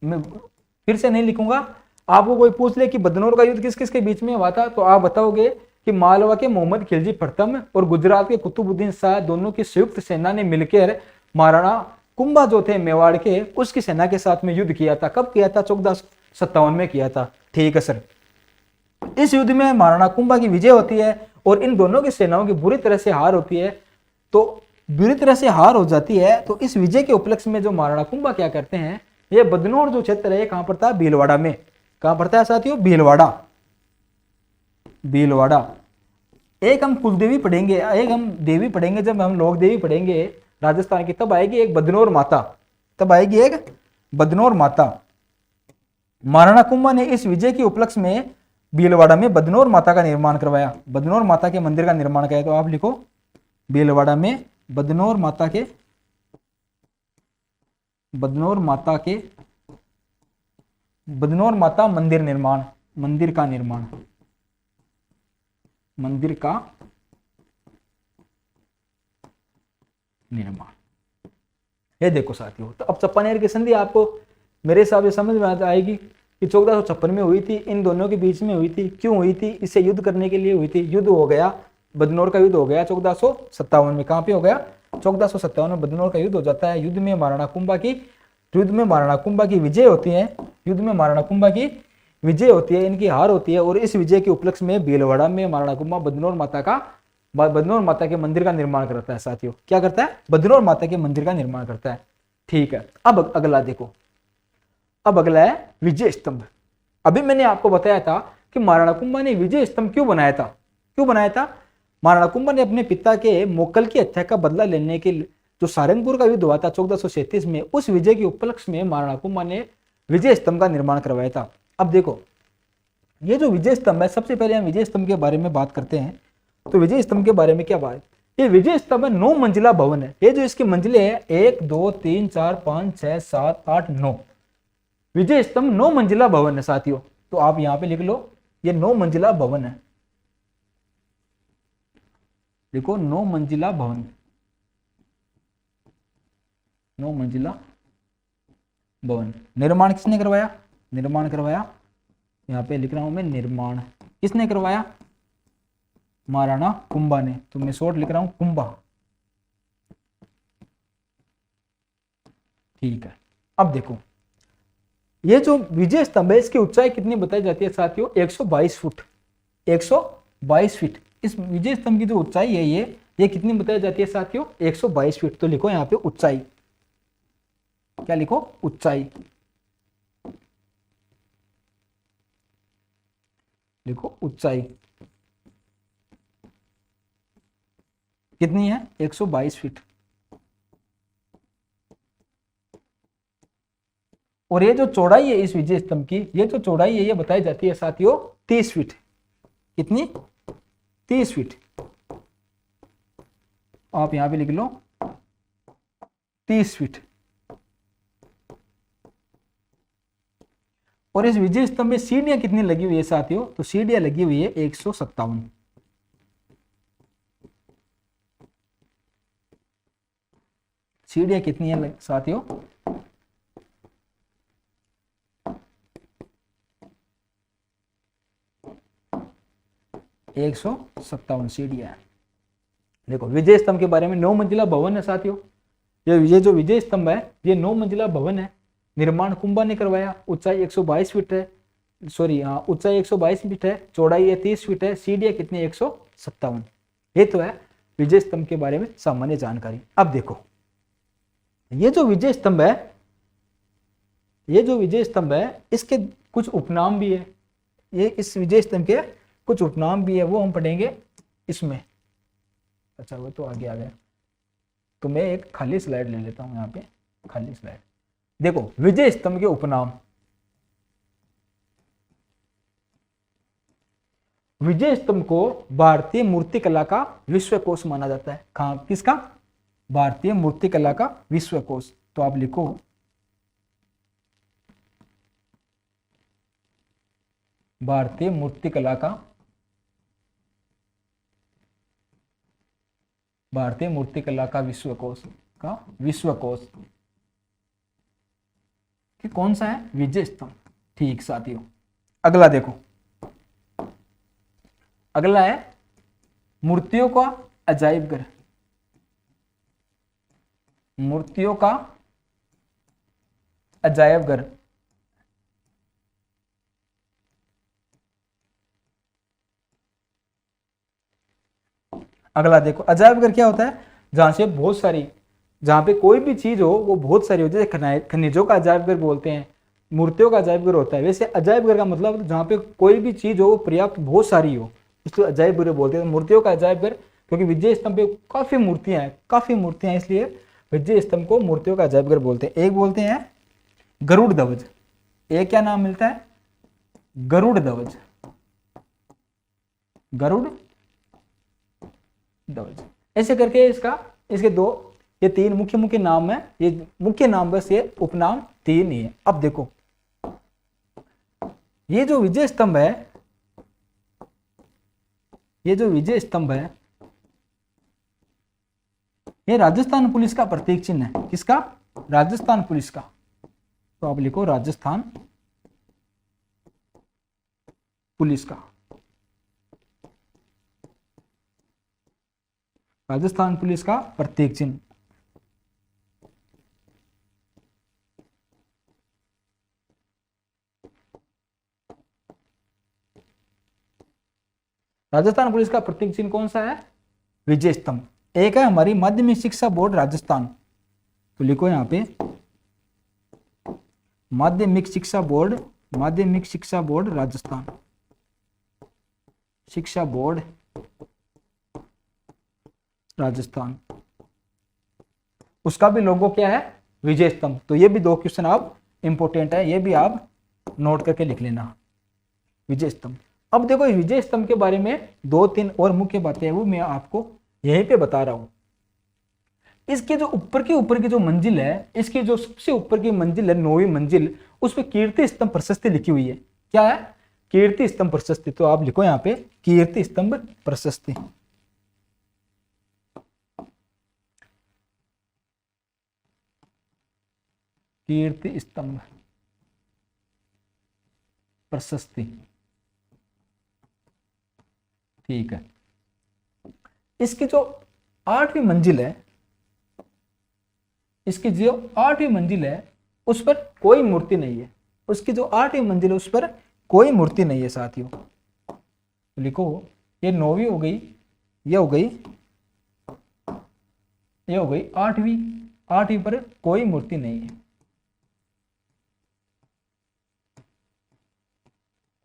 मैं फिर से नहीं लिखूंगा, आपको कोई पूछ ले कि बदनौर का युद्ध किस किस के बीच में हुआ था, तो आप बताओगे कि मालवा के मोहम्मद खिलजी प्रथम और गुजरात के कुतुबुद्दीन शाह दोनों की संयुक्त सेना ने मिलकर महाराणा कुंभा जो थे मेवाड़ के, उसकी सेना के साथ में युद्ध किया था। कब किया था, 1457 में किया था। ठीक है सर। इस युद्ध में महाराणा कुंभा की विजय होती है और इन दोनों की सेनाओं की बुरी तरह से हार होती है। तो बुरी तरह से हार हो जाती है, तो इस विजय के उपलक्ष्य में जो महाराणा कुंभा क्या करते हैं, ये बदनौर जो क्षेत्र है कहां पड़ता है, भीलवाड़ा में। कहां पड़ता है साथियों, भीलवाड़ा। एक हम कुलदेवी पढ़ेंगे, एक हम देवी पढ़ेंगे, जब हम लोक देवी पढ़ेंगे राजस्थान की, तब आएगी एक बदनौर माता। महाराणा कुंभा ने इस विजय के उपलक्ष्य में भीलवाड़ा में बदनौर माता का निर्माण करवाया। बदनौर माता के मंदिर का निर्माण किया। तो आप लिखो भीलवाड़ा में बदनौर माता के बदनौर माता मंदिर निर्माण, मंदिर का निर्माण, मंदिर का निर्माण। ये देखो साथियों, तो अब चंपानेर की संधि आपको मेरे हिसाब से समझ में आ आएगी कि 1456 में हुई थी, इन दोनों के बीच में हुई थी। क्यों हुई थी? इससे युद्ध करने के लिए हुई थी। युद्ध हो गया, बदनौर का युद्ध हो गया 1457 में। कहां पे हो गया? 1457 में बदनौर का युद्ध हो जाता है। युद्ध में महाराणा कुंभा की विजय होती है। युद्ध में महाराणा कुंभा की विजय होती है, इनकी हार होती है। और इस विजय के उपलक्ष्य में भीलवाड़ा में महाराणा कुंभा बदनौर माता के मंदिर का निर्माण करता है साथियों। क्या करता है? बदनौर माता के मंदिर का निर्माण करता है। ठीक है, अब अगला देखो, अब अगला है विजय स्तंभ। अभी मैंने आपको बताया था कि महाराणा कुंभा ने विजय स्तंभ क्यों बनाया था? महाराणा कुंभा ने अपने पिता के मोक्कल की हत्या का बदला लेने के लिए, जो सारंगपुर का युद्ध हुआ था 1437 में, उस विजय के उपलक्ष्य में महाराणा कुंभा ने विजय स्तंभ का निर्माण करवाया था। अब देखो, ये जो विजय स्तंभ है, सबसे पहले हम विजय स्तंभ के बारे में बात करते हैं। तो विजय स्तंभ के बारे में क्या बात? ये विजय स्तंभ 9 मंजिला भवन है। ये जो इसकी मंजिलें है 1 2 3 4 5 6 7 8 9, विजय स्तंभ 9 मंजिला भवन है साथियों। तो आप यहां पे लिख लो, ये 9 मंजिला भवन है। देखो 9 मंजिला भवन, 9 मंजिला भवन। निर्माण किसने करवाया? यहां पे लिख रहा हूं मैं, निर्माण किसने करवाया? महाराणा कुंभा ने। तो मैं शॉर्ट लिख रहा हूं कुंभा। ठीक है, अब देखो, ये जो विजय स्तंभ है, इसकी ऊंचाई कितनी बताई जाती है साथियों? 122 फुट। 122 फीट इस विजय स्तंभ की जो ऊंचाई है, ये कितनी बताई जाती है साथियों? 122 फीट। तो लिखो यहाँ पे ऊंचाई। क्या लिखो? ऊंचाई। लिखो ऊंचाई कितनी है? 122 फीट। और ये जो चौड़ाई है इस विजय स्तंभ की, ये जो चौड़ाई है, ये बताई जाती है साथियों 30 फीट। कितनी? 30 फीट। आप यहां पे लिख लो 30 फीट। और इस विजय स्तंभ में सीढ़ियां कितनी लगी हुई है साथियों? तो सीढ़ियां लगी हुई है 157। सीढ़ियां कितनी है साथियों? 157 सीढ़ियां है। देखो विजय स्तंभ के बारे में, 9 मंजिला भवन है साथियों। ये जो विजय स्तंभ है, ये 9 मंजिला भवन है। निर्माण कुंभा ने करवाया। ऊंचाई 122 फीट है, सॉरी हाँ, ऊंचाई 122 फीट है, चौड़ाई है 30 फीट है, सीढ़ियां कितनी? 157। ये तो है विजय स्तंभ के बारे में सामान्य जानकारी। अब देखो, ये जो विजय स्तंभ है, इसके कुछ उपनाम भी है। ये इस विजय स्तंभ के कुछ उपनाम भी है, वो हम पढ़ेंगे इसमें। अच्छा, वो तो आगे आ गया। तो मैं एक खाली स्लाइड ले लेता हूं, यहाँ पे खाली स्लाइड। देखो विजय स्तंभ के उपनाम। विजय स्तंभ को भारतीय मूर्तिकला का विश्वकोश माना जाता है। कहां? किसका? भारतीय मूर्तिकला का विश्वकोश। तो आप लिखो भारतीय मूर्तिकला का विश्वकोश कि कौन सा है? विजय स्तंभ। ठीक साथियों, अगला देखो, अगला है मूर्तियों का अजायब घर। मूर्तियों का अजायब घर। अगला देखो, अजायब घर क्या होता है? जहां पे कोई भी चीज हो वो बहुत सारी हो, जैसे खनिजों का अजायब घर बोलते हैं, मूर्तियों का अजायब घर होता है। वैसे अजायब घर का मतलब जहां पे कोई भी चीज हो पर्याप्त बहुत सारी हो, इसलिए अजायब घर बोलते हैं। मूर्तियों का अजायब घर, क्योंकि विजय स्तंभ पे काफी मूर्तियां हैं, इसलिए विजय स्तंभ को मूर्तियों का अजायब घर बोलते हैं। एक बोलते हैं गरुड़ ध्वज। एक क्या नाम मिलता है? गरुड़ ध्वज। ऐसे करके इसके दो ये 3 मुख्य मुख्य नाम है, ये मुख्य नाम बस, ये उपनाम 3 ही है। अब देखो ये जो विजय स्तंभ है, ये जो विजय स्तंभ है, ये राजस्थान पुलिस का प्रतीक चिन्ह है। किसका? राजस्थान पुलिस का। तो आप लिखो राजस्थान पुलिस का। राजस्थान पुलिस का प्रतीक चिन्ह। राजस्थान पुलिस का प्रतीक चिन्ह कौन सा है? विजय स्तंभ। एक है हमारी माध्यमिक शिक्षा बोर्ड राजस्थान, तो लिखो यहां पे माध्यमिक शिक्षा बोर्ड, माध्यमिक शिक्षा बोर्ड राजस्थान, शिक्षा बोर्ड राजस्थान। उसका भी लोगो क्या है? विजय स्तंभ। तो ये भी 2 क्वेश्चन आप इंपोर्टेंट है, ये भी आप नोट करके लिख लेना, विजय स्तंभ। अब देखो इस विजय स्तंभ के बारे में 2-3 और मुख्य बातें हैं, वो मैं आपको यहीं पे बता रहा हूं। इसके जो ऊपर की जो मंजिल है, इसकी जो सबसे ऊपर की मंजिल है, 9वीं मंजिल, उस पर कीर्ति स्तंभ प्रशस्ति लिखी हुई है। क्या है? कीर्ति स्तंभ प्रशस्ति। तो आप लिखो यहाँ पे कीर्ति स्तंभ प्रशस्ति। कीर्ति स्तंभ प्रशस्ति, ठीक है। इसकी जो 8वीं मंजिल है, इसकी जो 8वीं मंजिल है उस पर कोई मूर्ति नहीं है। उसकी जो 8वीं मंजिल है उस पर कोई मूर्ति नहीं है साथियों। तो लिखो ये 9वीं हो गई, ये हो गई, ये हो गई 8वीं। 8वीं पर कोई मूर्ति नहीं है,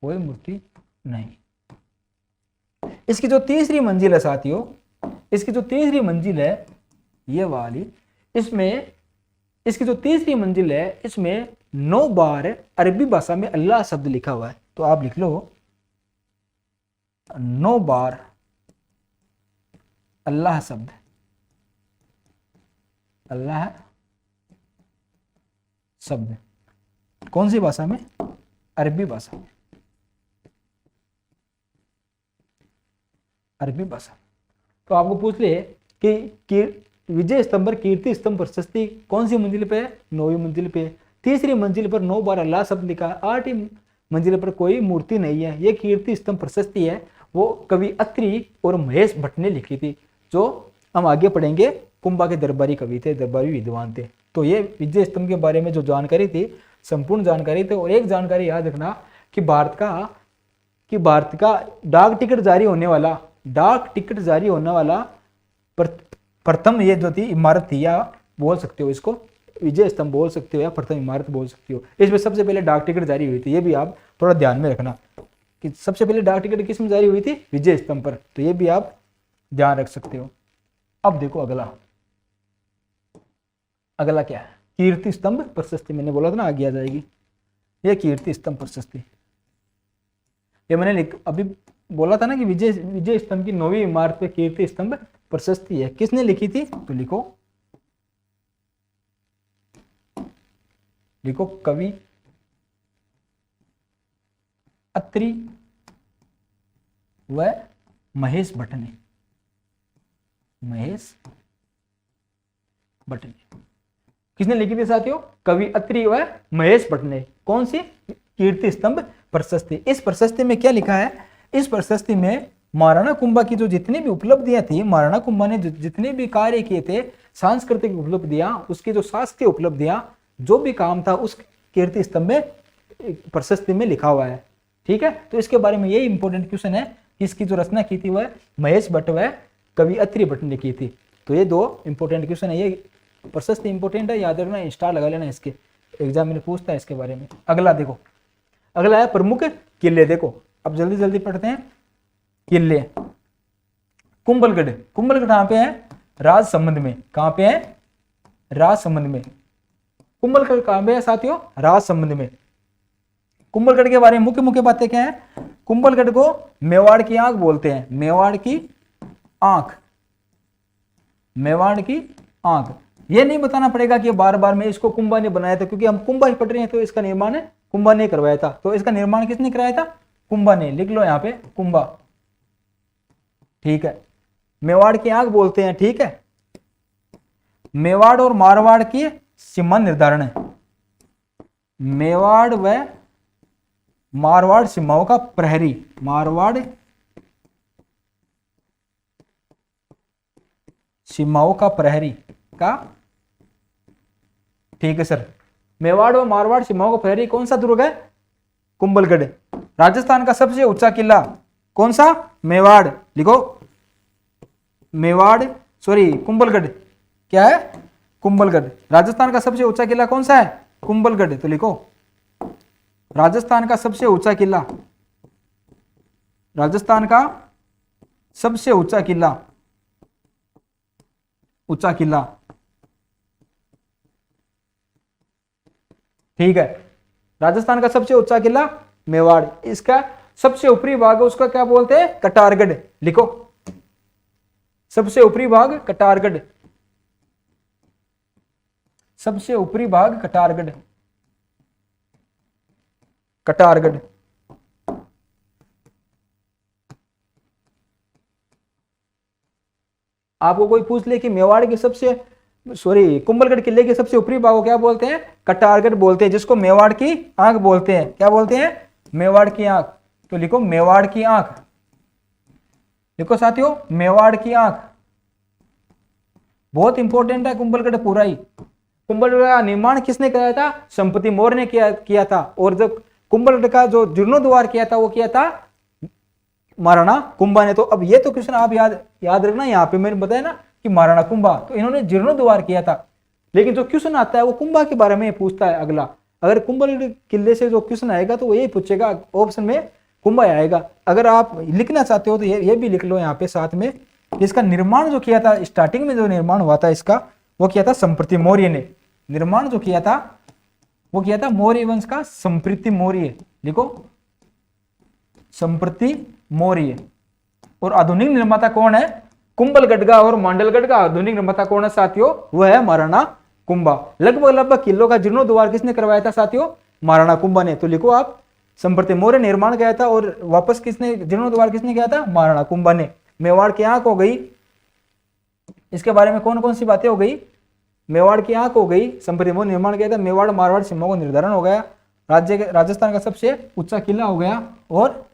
कोई मूर्ति नहीं। इसकी जो 3री मंजिल है साथियों, इसकी जो 3री मंजिल है ये वाली, इसमें इसकी जो 3री मंजिल है इसमें 9 बार अरबी भाषा में अल्लाह शब्द लिखा हुआ है। तो आप लिख लो 9 बार अल्लाह शब्द, अल्लाह शब्द। कौन सी भाषा में? अरबी भाषा में, अरबी भाषा। तो आपको पूछ ले कि विजय स्तंभ पर कीर्ति स्तंभ प्रशस्ति कौन सी मंजिल पे है? 9वीं मंजिल पे। 3री मंजिल पर 9 बार अल्लाह शब्द लिखा है। 8वीं मंजिल पर कोई मूर्ति नहीं है। ये कीर्ति स्तंभ प्रशस्ति है, वो कवि अत्रि और महेश भट्ट ने लिखी थी, जो हम आगे पढ़ेंगे। कुंभा के दरबारी कवि थे, दरबारी विद्वान थे। तो ये विजय स्तंभ के बारे में जो जानकारी थी, संपूर्ण जानकारी थी। और एक जानकारी याद रखना कि भारत का डाक टिकट जारी होने वाला, डाक टिकट जारी होने वाला प्रथम ये जो थी इमारत थी, या बोल सकते हो इसको विजय स्तंभ बोल सकते हो, या प्रथम इमारत बोल सकते हो। इसमें सबसे पहले डाक टिकट जारी हुई थी। ये भी आप थोड़ा ध्यान में रखना कि सबसे पहले डाक टिकट किस में जारी हुई थी? विजय स्तंभ पर। तो ये भी आप ध्यान रख सकते हो। अब देखो अगला, अगला क्या है? कीर्ति स्तंभ प्रशस्ति। मैंने बोला था ना आगे आ जाएगी। यह कीर्ति स्तंभ प्रशस्ति, ये मैंने अभी बोला था ना कि विजय स्तंभ की 9वीं इमारत पे कीर्ति स्तंभ प्रशस्ति है। किसने लिखी थी? तो लिखो कवि अत्रि व महेश भट्ट ने, महेश भट्ट ने। किसने लिखी थी साथियों? कवि अत्रि व महेश भट्ट ने। कौन सी? कीर्ति स्तंभ प्रशस्ति। इस प्रशस्ति में क्या लिखा है? इस प्रशस्ति में महाराणा कुंभा की जो जितनी भी उपलब्धियां थी, महाराणा कुंभा ने जितने भी कार्य किए थे, सांस्कृतिक उपलब्धियां, उसकी जो शासकीय उपलब्धियां, जो भी काम था, उस कीर्ति स्तंभ में प्रशस्ति में लिखा हुआ है। ठीक है, तो इसके बारे में यही इंपॉर्टेंट क्वेश्चन है कि इसकी जो रचना की थी वह महेश भट्ट व कवि अत्रि भट्ट ने की थी। तो ये 2 इंपॉर्टेंट क्वेश्चन है। ये प्रशस्ति इंपॉर्टेंट है, याद रखना, स्टार लगा लेना इसके, एग्जाम में पूछता है इसके बारे में। अगला देखो, अगला है प्रमुख किले। देखो अब जल्दी जल्दी पढ़ते हैं। किले, कुंभलगढ़। कुंभलगढ़ कहां पे है? राजसमंद में। कहां पे है? राजसमंद में। कुंभलगढ़ कहां पे है साथियों? राजसमंद में। कुंभलगढ़ के बारे में मुख्य मुख्य बातें क्या है? कुंभलगढ़ को मेवाड़ की आंख बोलते हैं। मेवाड़ की आंख, मेवाड़ की आंख। ये नहीं बताना पड़ेगा कि बार बार में इसको कुंभा ने बनाया था, क्योंकि हम कुंभा ही पढ़ रहे हैं, तो इसका निर्माण कुंभा ने करवाया था। तो इसका निर्माण किसने कराया था? कुंभा ने। लिख लो यहाँ पे कुंभा। ठीक है। मेवाड़ की आंख बोलते हैं। ठीक है। मेवाड़ और मारवाड़ की सीमा निर्धारण है। मेवाड़ व मारवाड़ सीमाओं का प्रहरी। मारवाड़ सीमाओं का प्रहरी का। ठीक है सर। मेवाड़ और मारवाड़ सीमाओं का प्रहरी कौन सा दुर्ग है? कुंभलगढ़। राजस्थान का सबसे ऊंचा किला कौन सा? मेवाड़। लिखो मेवाड़, सॉरी कुंभलगढ़। क्या है? कुंभलगढ़। राजस्थान का सबसे ऊंचा किला कौन सा है? कुंभलगढ़। तो लिखो राजस्थान का सबसे ऊंचा किला, राजस्थान का सबसे ऊंचा किला, ऊंचा किला। ठीक है। राजस्थान का सबसे ऊंचा किला मेवाड़। इसका सबसे ऊपरी भाग है उसका क्या बोलते हैं? कटारगढ़। लिखो सबसे ऊपरी भाग कटारगढ़। सबसे ऊपरी भाग कटारगढ़। कटारगढ़। आपको कोई पूछ ले कि मेवाड़ के सबसे, सॉरी कुंभलगढ़ किले के सबसे ऊपरी भाग को क्या बोलते हैं? कटारगढ़ बोलते हैं, जिसको मेवाड़ की आंख बोलते हैं। क्या बोलते हैं? मेवाड़ की आंख। तो लिखो मेवाड़ की आंख। लिखो साथियों मेवाड़ की आंख। बहुत इंपॉर्टेंट है कुंभलगढ़ पूरा ही। कुंभलगढ़ का निर्माण किसने कराया था? संपति मौर्य ने किया था। और जब कुंभलगढ़ का जो जीर्णोद्वार किया था वो किया था महाराणा कुंभा ने। तो अब ये तो क्वेश्चन आप याद रखना, यहाँ पे मैंने बताया ना कि महाराणा कुंभा, तो इन्होंने जीर्णोद्वार किया था। लेकिन जो क्वेश्चन आता है वो कुंभा के बारे में पूछता है अगला। अगर कुंभलगढ़ किले से जो क्वेश्चन आएगा तो वो यही पूछेगा, ऑप्शन में कुंभा आएगा। अगर आप लिखना चाहते हो तो ये भी लिख लो यहाँ पे साथ में। इसका निर्माण जो किया था, स्टार्टिंग में जो निर्माण हुआ था इसका, वो किया था संप्रति मौर्य ने। निर्माण जो किया था वो किया था मौर्य वंश का संप्रति मौर्य। लिखो संप्रति मौर्य। और आधुनिक निर्माता कौन है? कुंभलगढ़ का और मांडलगढ़ का आधुनिक निर्माता कौन है साथियों? वो है महाराणा कुंभा। लगभग किलों का जीर्णोद्वार किसने करवाया था साथियों? महाराणा कुंभा ने। तो लिखो आप संप्रति मौर्य निर्माण किया था और वापस किसने जीर्णोद्वार किसने किया था? महाराणा कुंभा ने। मेवाड़ की आंख हो गई। इसके बारे में कौन कौन सी बातें हो गई? मेवाड़ की आंख हो गई, संप्रति मौर्य निर्माण किया था, मेवाड़ मारवाड़ सीमाओं का निर्धारण हो गया, राजस्थान का सबसे ऊंचा किला हो गया, और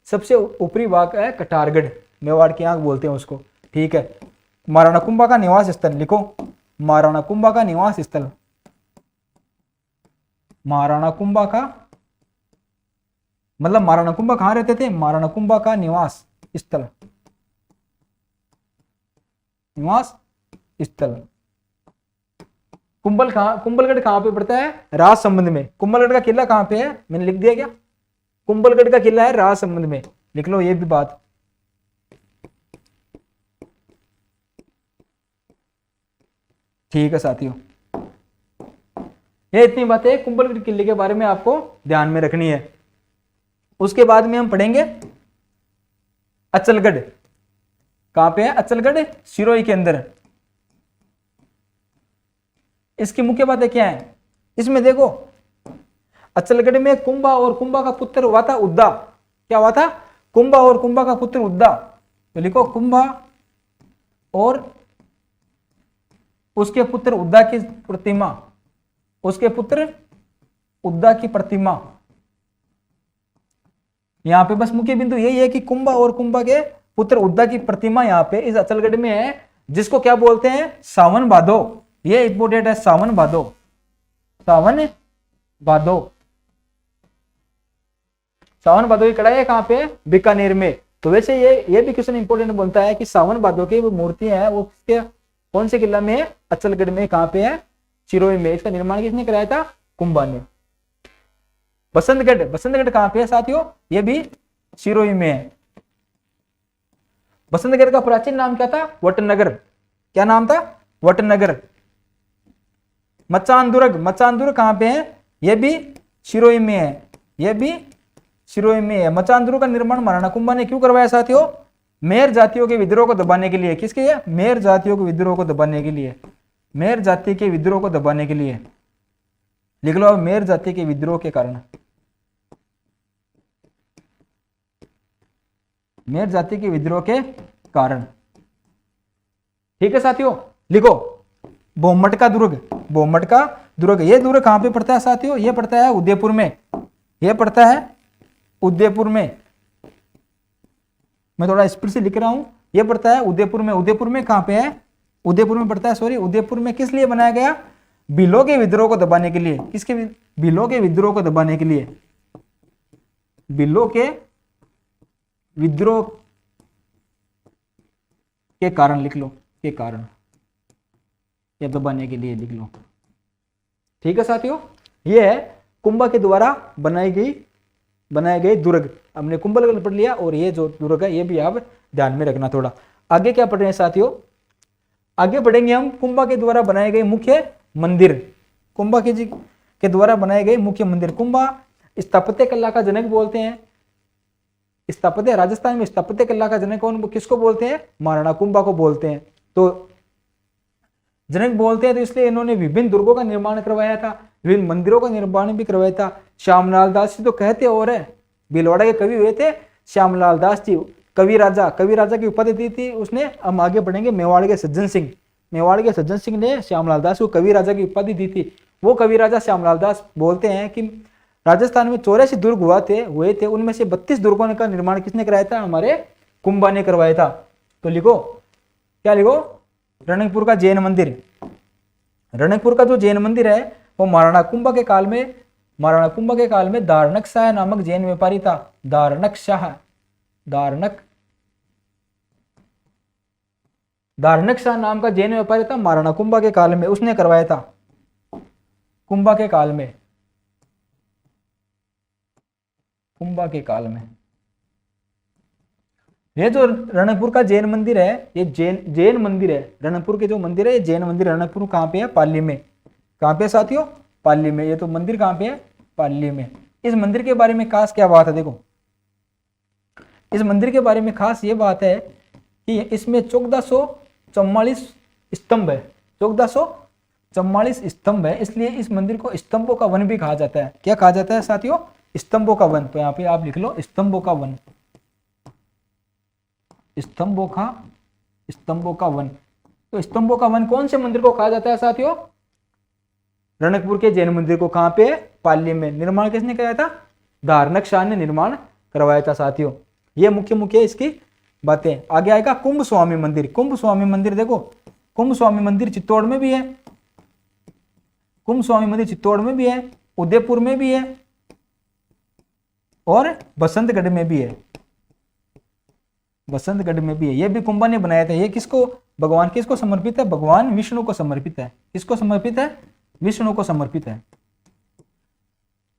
सबसे ऊपरी भाग है कटारगढ़। मेवाड़ की आंख बोलते हैं उसको। ठीक है। महाराणा कुंभा का निवास स्थल। लिखो महाराणा कुंभा का निवास स्थल। महाराणा कुंभा का मतलब महाराणा कुंभा कहां रहते थे? महाराणा कुंभा का निवास स्थल। निवास स्थल। कुंभलगढ़ कहां पे पड़ता है? राजसमंद में। कुंभलगढ़ का किला कहां पे है? मैंने लिख दिया क्या? कुंभलगढ़ का किला है राजसमंद में। लिख लो ये भी बात। ठीक है साथियों, ये इतनी बातें कुंभलगढ़ किले के बारे में आपको ध्यान में रखनी है। उसके बाद में हम पढ़ेंगे अचलगढ़। कहां पे है अचलगढ़? सिरोही के अंदर। इसकी मुख्य बातें क्या है? इसमें देखो अचलगढ़ में कुंभा और कुंभा का पुत्र हुआ था उद्दा। क्या हुआ था? कुंभा और कुंभा का पुत्र उद्दा। तो लिखो कुंभा और उसके पुत्र उद्दा की प्रतिमा। उसके पुत्र उद्दा की प्रतिमा। यहां पे बस मुख्य बिंदु यही है कि कुंभा और कुंभा के पुत्र उद्दा की प्रतिमा यहां पे इस अचलगढ़ में है, जिसको क्या बोलते हैं? सावन भादो। ये इंपोर्टेंट है, सावन भादो। सावन भादो। सावन भादो की कड़ाई है कहां पे? बीकानेर में। तो वैसे ये भी क्वेश्चन इंपोर्टेंट बनता है कि सावन भादो की वो मूर्तियां हैं वो किसके कौन से किला में है? अचलगढ़ में। कहां पे है? सिरोही में। इसका निर्माण किसने कराया था? कुंभा ने। बसंतगढ़। बसंतगढ़ कहां पे है साथियों? ये भी सिरोही में है। बसंतगढ़ का प्राचीन नाम क्या था? वटनगर। क्या नाम था? वटनगर। मचान दुर्ग। मचान दुर्ग कहां पे है? ये भी सिरोही में है। ये भी सिरोही में है। मचान दुर्ग का निर्माण महाराणा कुंभा ने क्यों करवाया साथियों? मेर जातियों के विद्रोह को दबाने के लिए। किसके लिए? मेर जातियों के विद्रोह को दबाने के लिए। मेर जाति के विद्रोह को दबाने के लिए, लिख लो अब, मेर जाति के विद्रोह के कारण, मेर जाति के विद्रोह के कारण। ठीक है साथियों, लिखो भोमट का दुर्ग, भोमट का दुर्ग, ये दुर्ग कहां पे पड़ता है साथियों, ये पड़ता है उदयपुर में, ये पड़ता है उदयपुर में, मैं थोड़ा स्पीड से लिख रहा हूं, ये पड़ता है उदयपुर में। उदयपुर में कहां पे है, उदयपुर में पड़ता है, सॉरी उदयपुर में किस लिए बनाया गया, भीलों के विद्रोह को दबाने के लिए, किसके, भीलों के विद्रोह को दबाने के लिए, भीलों के विद्रोह के कारण, लिख लो के कारण, या दबाने के लिए लिख लो। ठीक है साथियों, ये है कुंभा के द्वारा बनाई गई दुर्ग, हमने कुंभलगढ़ पढ़ लिया, और ये जो दुर्ग है ये भी आप ध्यान में रखना थोड़ा। आगे क्या पढ़ रहे हैं साथियों, आगे पढ़ेंगे हम कुंभा के द्वारा बनाए गए मुख्य मंदिर, कुंभा के द्वारा बनाए गए मुख्य मंदिर। कुंभा स्थापत्य कला का जनक बोलते हैं, स्थापत्य, राजस्थान में स्थापत्य कला का जनक कौन, किसको बोलते हैं, महाराणा कुंभा को बोलते हैं। तो जनक बोलते हैं तो इसलिए इन्होंने विभिन्न दुर्गों का निर्माण करवाया था, विभिन्न मंदिरों का निर्माण भी करवाया था। श्यामलाल दास जी तो कहते और है, भीलवाड़ा के कवि हुए थे श्यामलाल दास जी, कवि राजा की उपाधि दी थी उसने। हम आगे बढ़ेंगे, मेवाड़ के सज्जन सिंह ने श्यामलाल दास को कवि राजा की उपाधि दी थी। वो कवि राजा श्यामलाल दास बोलते हैं कि राजस्थान में 84 दुर्ग हुए थे, उनमें से 32 दुर्गों का निर्माण किसने कराया था, हमारे कुंभा ने करवाया था। तो लिखो, क्या लिखो, रणकपुर का जैन मंदिर, रणकपुर का जो जैन मंदिर है वो महाराणा कुंभा के काल में दारणक शाह नामक जैन व्यापारी था। दारणक शाह नाम का जैन व्यापारी था महाराणा कुंभा के काल में, उसने करवाया था, कुंभा के काल में। ये जो रणकपुर का जैन मंदिर है, ये जैन मंदिर है, रणकपुर के जो मंदिर है ये जैन मंदिर। रणकपुर कहाँ पे है, पाली में। कहाँ पे साथियों, पाली में। ये तो मंदिर कहाँ पे है, पाली में। इस मंदिर के बारे में खास क्या बात है, देखो इस मंदिर के बारे में खास ये बात है कि इसमें 1444 स्तंभ है, 1444 स्तंभ है, इसलिए इस मंदिर को स्तंभों का वन भी कहा जाता है। क्या कहा जाता है साथियों, स्तंभों का वन। तो यहाँ पे आप लिख लो स्तंभों का वन, स्तंभों का वन। तो स्तंभों का वन कौन से मंदिर को कहा जाता है साथियों, रणकपुर के जैन मंदिर को। कहां पे, पाली में। निर्माण किसने कराया था, दारणक शाह ने निर्माण करवाया था साथियों। ये मुख्य इसकी बातें। आगे आएगा कुंभ स्वामी मंदिर। कुंभ स्वामी मंदिर देखो, कुंभ स्वामी मंदिर चित्तौड़ में भी है, कुंभ स्वामी मंदिर चित्तौड़ में भी है, उदयपुर में भी है और बसंतगढ़ में भी है, बसंतगढ़ में भी है। ये भी कुंभा ने बनाया था। ये किसको, भगवान किसको समर्पित है, भगवान विष्णु को समर्पित है। किसको समर्पित है, विष्णु को समर्पित है।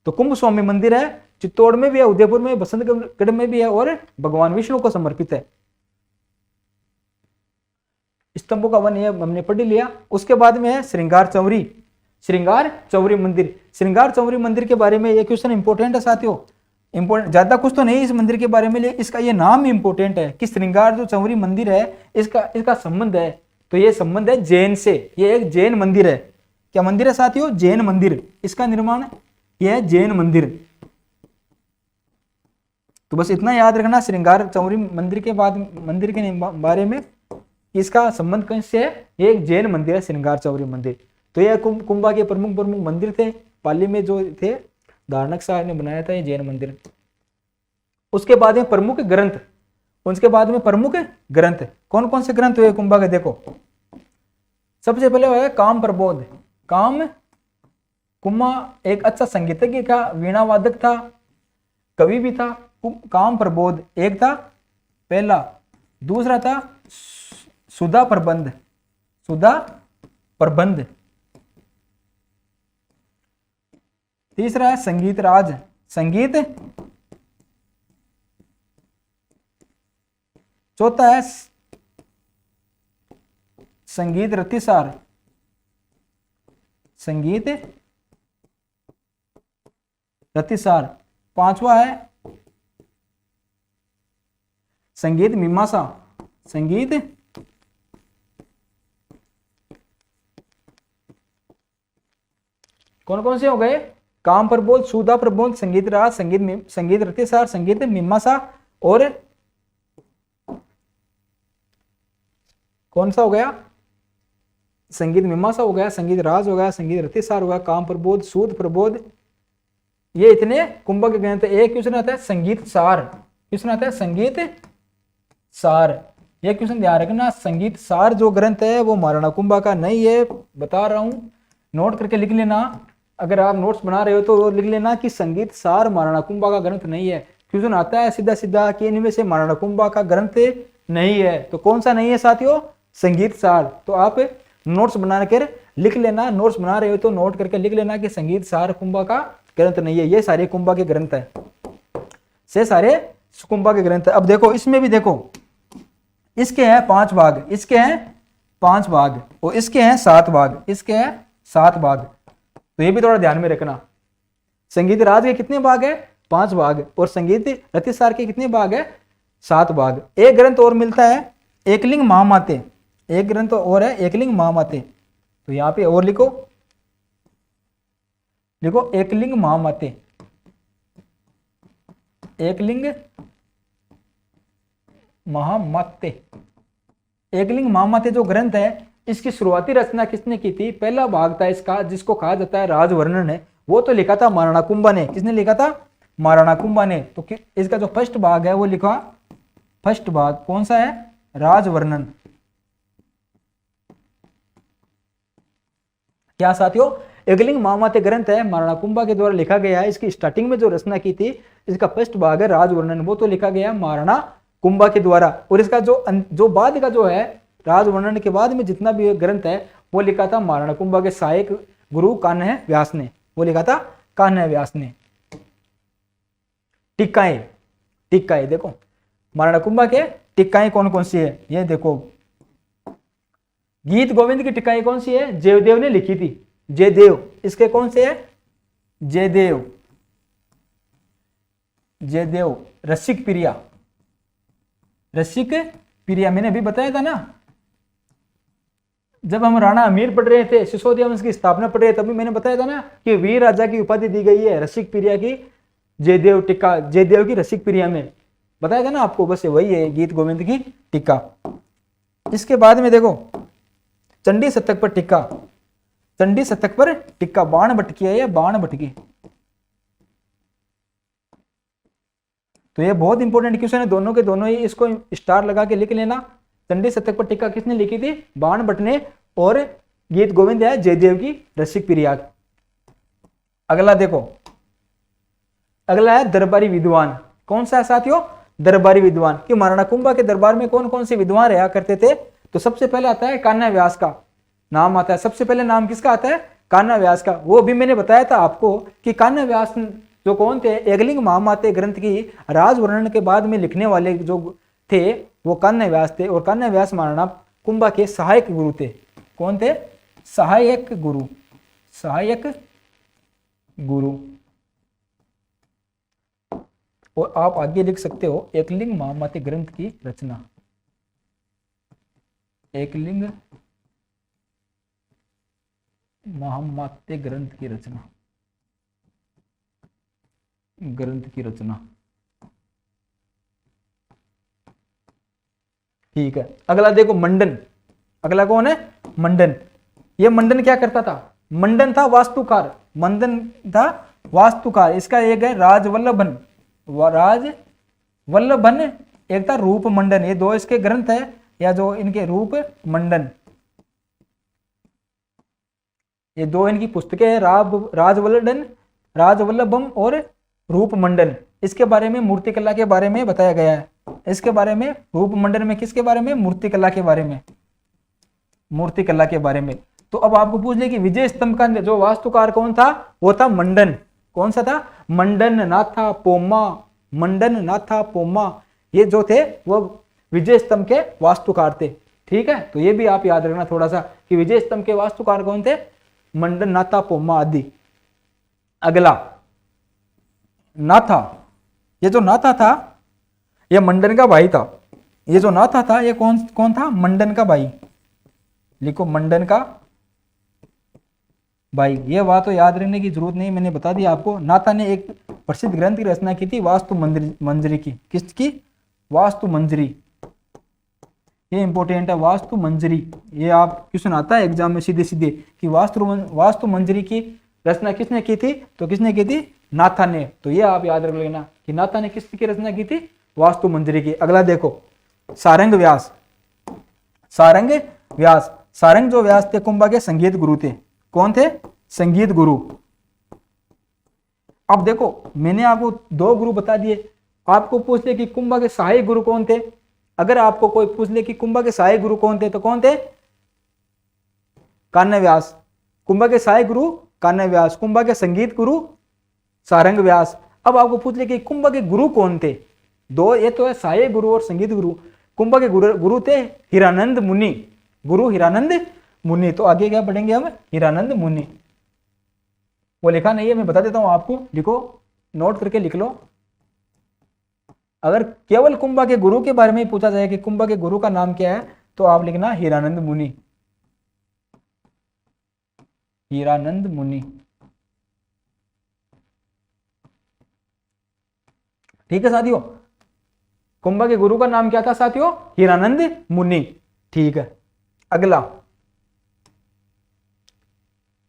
तो कुंभ स्वामी मंदिर है, चित्तौड़ में भी है, उदयपुर में, बसंतगढ़ में भी है और भगवान विष्णु को समर्पित है। स्तंभों का वन ये हमने पढ़ लिया। उसके बाद में है श्रृंगार चौरी मंदिर। श्रृंगार चौरी मंदिर के बारे में ये क्वेश्चन इंपॉर्टेंट है साथियों, इंपॉर्टेंट, ज्यादा कुछ तो नहीं इस मंदिर के बारे में, इसका ये नाम इंपॉर्टेंट है कि श्रृंगार जो चौरी मंदिर है इसका संबंध है। तो ये संबंध है जैन से, ये एक जैन मंदिर है। क्या मंदिर है साथियों, जैन मंदिर। इसका निर्माण यह है जैन मंदिर। तो बस इतना याद रखना श्रृंगार चौरी मंदिर के बारे में, इसका संबंध किससे है, ये एक जैन मंदिर है श्रृंगार चौरी मंदिर। तो यह कुंभा के प्रमुख मंदिर थे, पाली में जो थे दारणक शाह ने बनाया था ये जैन मंदिर। उसके बाद में प्रमुख ग्रंथ, कौन कौन से ग्रंथ हुए कुंभा के, देखो सबसे पहले हुआ काम प्रबोध। कुंभा एक अच्छा संगीतज्ञ था, वीणा वादक था, कवि भी था। काम प्रबोध एक था पहला। दूसरा था सुधा प्रबंध। तीसरा है संगीत राज, चौथा है संगीत रतिसार, पांचवा है संगीत मीमांसा, कौन कौन से हो गए? काम प्रबोध, सुधा प्रबोध, संगीत राज, संगीत रतिसार, संगीत मीमांसा, और कौन सा हो गया? संगीत मीमांसा हो गया, संगीत राज हो गया, संगीत रतिसार हो गया, काम प्रबोध, सूद प्रबोध। ये इतने कुंभक के ग्रंथ। एक क्वेश्चन आता है संगीत सार, क्वेश्चन आता है संगीत सार। ये क्वेश्चन ध्यान रखना, संगीत सार जो ग्रंथ है वो महाराणा कुंभा का नहीं है, बता रहा हूं, नोट करके लिख लेना। अगर आप नोट्स बना रहे हो तो लिख लेना कि संगीत सार महाराणा कुंभा का ग्रंथ नहीं है। क्वेश्चन आता है सीधा सीधा कि इनमें से महाराणा कुंभा का ग्रंथ नहीं है, तो कौन सा नहीं है साथियों? संगीत सार। तो आप नोट्स बना कर लिख लेना, नोट्स बना रहे हो तो नोट करके लिख लेना कि संगीत सार कुंभा का ग्रंथ नहीं है। ये सारे कुंभा के ग्रंथ है, से सारे कुंभा के ग्रंथ है। अब देखो इसमें भी देखो, इसके हैं 5 भाग, इसके हैं 5 भाग, और इसके हैं 7 भाग, इसके हैं 7 भाग। तो ये भी थोड़ा ध्यान में रखना। संगीत राज के कितने भाग है? 5 भाग, और संगीत रतिसार के कितने भाग है? 7 भाग। एक ग्रंथ और मिलता है, एकलिंग महामाते। एक ग्रंथ और है एकलिंग महामाते, तो यहां पे और लिखो, देखो एकलिंग महामाते, एकलिंग महामाते। एकलिंग महामाते जो ग्रंथ है, इसकी शुरुआती रचना किसने की थी? पहला भाग था इसका, जिसको कहा जाता है राजवर्णन है, वो तो लिखा था महाराणा कुंभा ने। किसने लिखा था? महाराणा कुंभा ने। तो इसका जो फर्स्ट भाग है वो लिखा, फर्स्ट भाग कौन सा है? राजवर्णन। क्या साथियों? एकलिंग महामाते ग्रंथ है, महाराणा कुंभा के द्वारा लिखा गया है। इसकी स्टार्टिंग में जो रचना की थी, इसका फर्स्ट भाग है राजवर्णन, वो तो लिखा गया महाराणा कुंभा के द्वारा। और इसका जो बाद का जो है, राजवर्णन के बाद में जितना भी ग्रंथ है वो लिखा था महाराणा कुंभा के सहायक गुरु कान्ह व्यास ने, वो लिखा था कान्ह व्यास ने। टीकाएं, टीकाएं देखो महाराणा कुंभा के टीकाएं कौन कौन सी है, ये देखो। गीत गोविंद की टीकाएं कौन सी है? जयदेव ने लिखी थी, जयदेव। इसके कौन से है? जयदेव, जयदेव। रसिक प्रिया, रसिक प्रिया मैंने अभी बताया था ना, जब हम राणा अमीर पढ़ रहे थे, सिसोदिया वंश की स्थापना पढ़ रहे थे, तभी मैंने बताया था ना कि वीर राजा की उपाधि दी गई है रसिक प्रिया की, जयदेव टीका, जयदेव की रसिक प्रिया में बताया था ना आपको। बस वही है गीत गोविंद की टीका। इसके बाद में देखो चंडी शतक पर टीका, चंडी शतक पर टीका, बाण भटकी है ये, बाण भटकी। तो ये बहुत इंपॉर्टेंट क्वेश्चन है, दोनों के दोनों ही, इसको स्टार लगा के लिख लेना। चंडी शतक पर टीका किसने लिखी थी? बाण भट्ट ने। और गीत गोविंद है जयदेव की रसिक प्रिया। अगला देखो, अगला है दरबारी विद्वान। कौन सा है साथियों? दरबारी विद्वान। कि महाराणा कुंभा के दरबार में कौन कौन से विद्वान रहा करते थे? तो सबसे पहले आता है कान्हा व्यास का नाम आता है। सबसे पहले नाम किसका आता है? कान्हा व्यास का। वो भी मैंने बताया था आपको कि कान्हा व्यास जो कौन थे? एकलिंग महामाते ग्रंथ की राजवर्णन के बाद में लिखने वाले जो थे वो कान्हा व्यास थे। और कान्हा व्यास महाराणा कुंभा के सहायक गुरु थे। कौन थे? सहायक गुरु, सहायक गुरु। और आप आगे लिख सकते हो एकलिंग महामाते ग्रंथ की रचना, एकलिंग महामाते ग्रंथ की रचना, ग्रंथ की रचना। ठीक है। अगला देखो मंडन। अगला कौन है? मंडन। ये मंडन क्या करता था? मंडन था वास्तुकार, मंडन था वास्तुकार। इसका एक है राजवल्लभन, राजवल्लभन, एक था रूप मंडन। ये दो इसके ग्रंथ है, या जो इनके रूप मंडन, ये दो इनकी पुस्तकें हैं, राजवल्लभन, राजवल्लभम और रूप मंडन। इसके बारे में मूर्ति कला के बारे में बताया गया है। इसके बारे में रूप मंडन में किसके बारे में? मूर्ति कला के बारे में, मूर्ति कला के बारे में। तो अब आपको पूछ ले कि विजय स्तंभ का जो वास्तुकार कौन था? वो था मंडन। कौन सा था? मंडन नाथा पोमा, मंडन नाथा पोमा। ये जो थे वो विजय स्तंभ के वास्तुकार थे। ठीक है, तो ये भी आप याद रखना थोड़ा सा कि विजय स्तंभ के वास्तुकार कौन थे? मंडन नाथा पोमा आदि। अगला नाथा। ये जो नाथा था ये मंडन का भाई था। ये जो नाथा था ये कौन था? मंडन का भाई। लिखो मंडन का भाई ये बात तो याद रखने की जरूरत नहीं, मैंने बता दिया आपको। नाथा ने एक प्रसिद्ध ग्रंथ की रचना की थी वास्तु मंजरी की। किसकी? वास्तु मंजरी। ये इंपॉर्टेंट है, वास्तु मंजरी। ये आप क्वेश्चन आता है एग्जाम में सीधे सीधे कि वास्तु मंजरी की रचना किसने की थी? तो किसने की थी? नाथा ने। तो ये आप याद रख लेना कि नाथा ने किसकी रचना की थी? वास्तु मंजरी की। अगला देखो, सारंग व्यास। सारंग व्यास, सारंग जो व्यास थे कुंभा के संगीत गुरु थे। कौन थे? संगीत गुरु। अब देखो मैंने आपको 2 गुरु बता दिए। आपको पूछ ले कि कुंभा के सहायक गुरु कौन थे? अगर आपको कोई पूछ ले कि कुंभा के सहायक गुरु कौन थे तो कौन थे? कान्य व्यास। कुंभा के सहायक गुरु कान्य व्यास, कुंभा के संगीत गुरु सारंग व्यास। अब आपको पूछ ले कि कुंभा के गुरु कौन थे? 2, ये तो है सहायक गुरु और संगीत गुरु। कुंभा के गुरु थे हीरानंद मुनि, गुरु हीरानंद मुनि। तो आगे क्या पढ़ेंगे हम? हीरानंद मुनि। वो लिखा नहीं है, मैं बता देता हूं आपको, लिखो, नोट करके लिख लो। अगर केवल कुंभा के गुरु के बारे में पूछा जाए कि कुंभा के गुरु का नाम क्या है, तो आप लिखना हीरानंद मुनि। हीरानंद मुनि, ठीक है साथियों। कुंभा के गुरु का नाम क्या था साथियों? हीरानंद मुनि। ठीक है, अगला।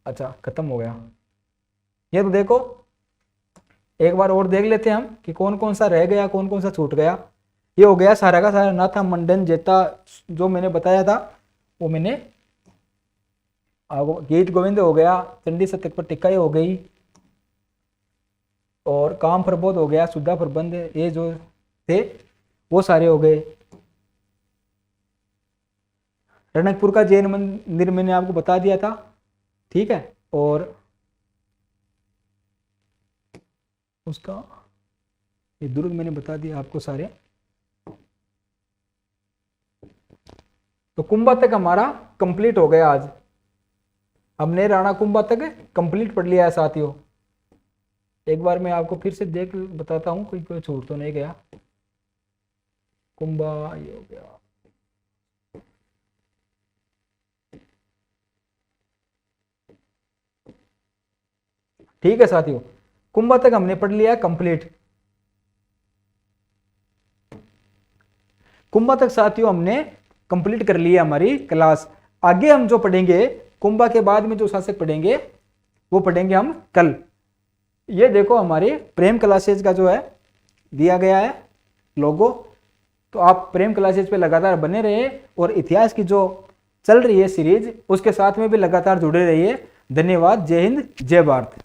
अच्छा खत्म हो गया ये। तो देखो एक बार और देख लेते हैं हम कि कौन कौन सा रह गया, कौन कौन सा छूट गया। ये हो गया सारा का सारा। नाथा, मंडन, जेता जो मैंने बताया था वो मैंने गीत गोविंद हो गया, चंडी शतक पर टिक्का हो गई, और काम प्रबोध हो गया, सुधा प्रबंध, ये जो थे वो सारे हो गए। रणकपुर का जैन मंदिर मैंने आपको बता दिया था, ठीक है। और उसका ये दुर्ग मैंने बता दिया आपको सारे। तो कुंभा तक हमारा कंप्लीट हो गया। आज हमने राणा कुंभा तक कंप्लीट पढ़ लिया है साथियों। एक बार मैं आपको फिर से देख बताता हूं कोई छूट तो नहीं गया। कुंभा ये हो गया, ठीक है साथियों। कुंभा तक हमने पढ़ लिया कंप्लीट। कुंभा तक साथियों हमने कंप्लीट कर लिया हमारी क्लास। आगे हम जो पढ़ेंगे कुंभा के बाद में जो शासक पढ़ेंगे वो पढ़ेंगे हम कल। ये देखो हमारे प्रेम क्लासेज का जो है दिया गया है लोगो। तो आप प्रेम क्लासेज पे लगातार बने रहिए और इतिहास की जो चल रही है सीरीज उसके साथ में भी लगातार जुड़े रहिए। धन्यवाद। जय हिंद, जय भारत।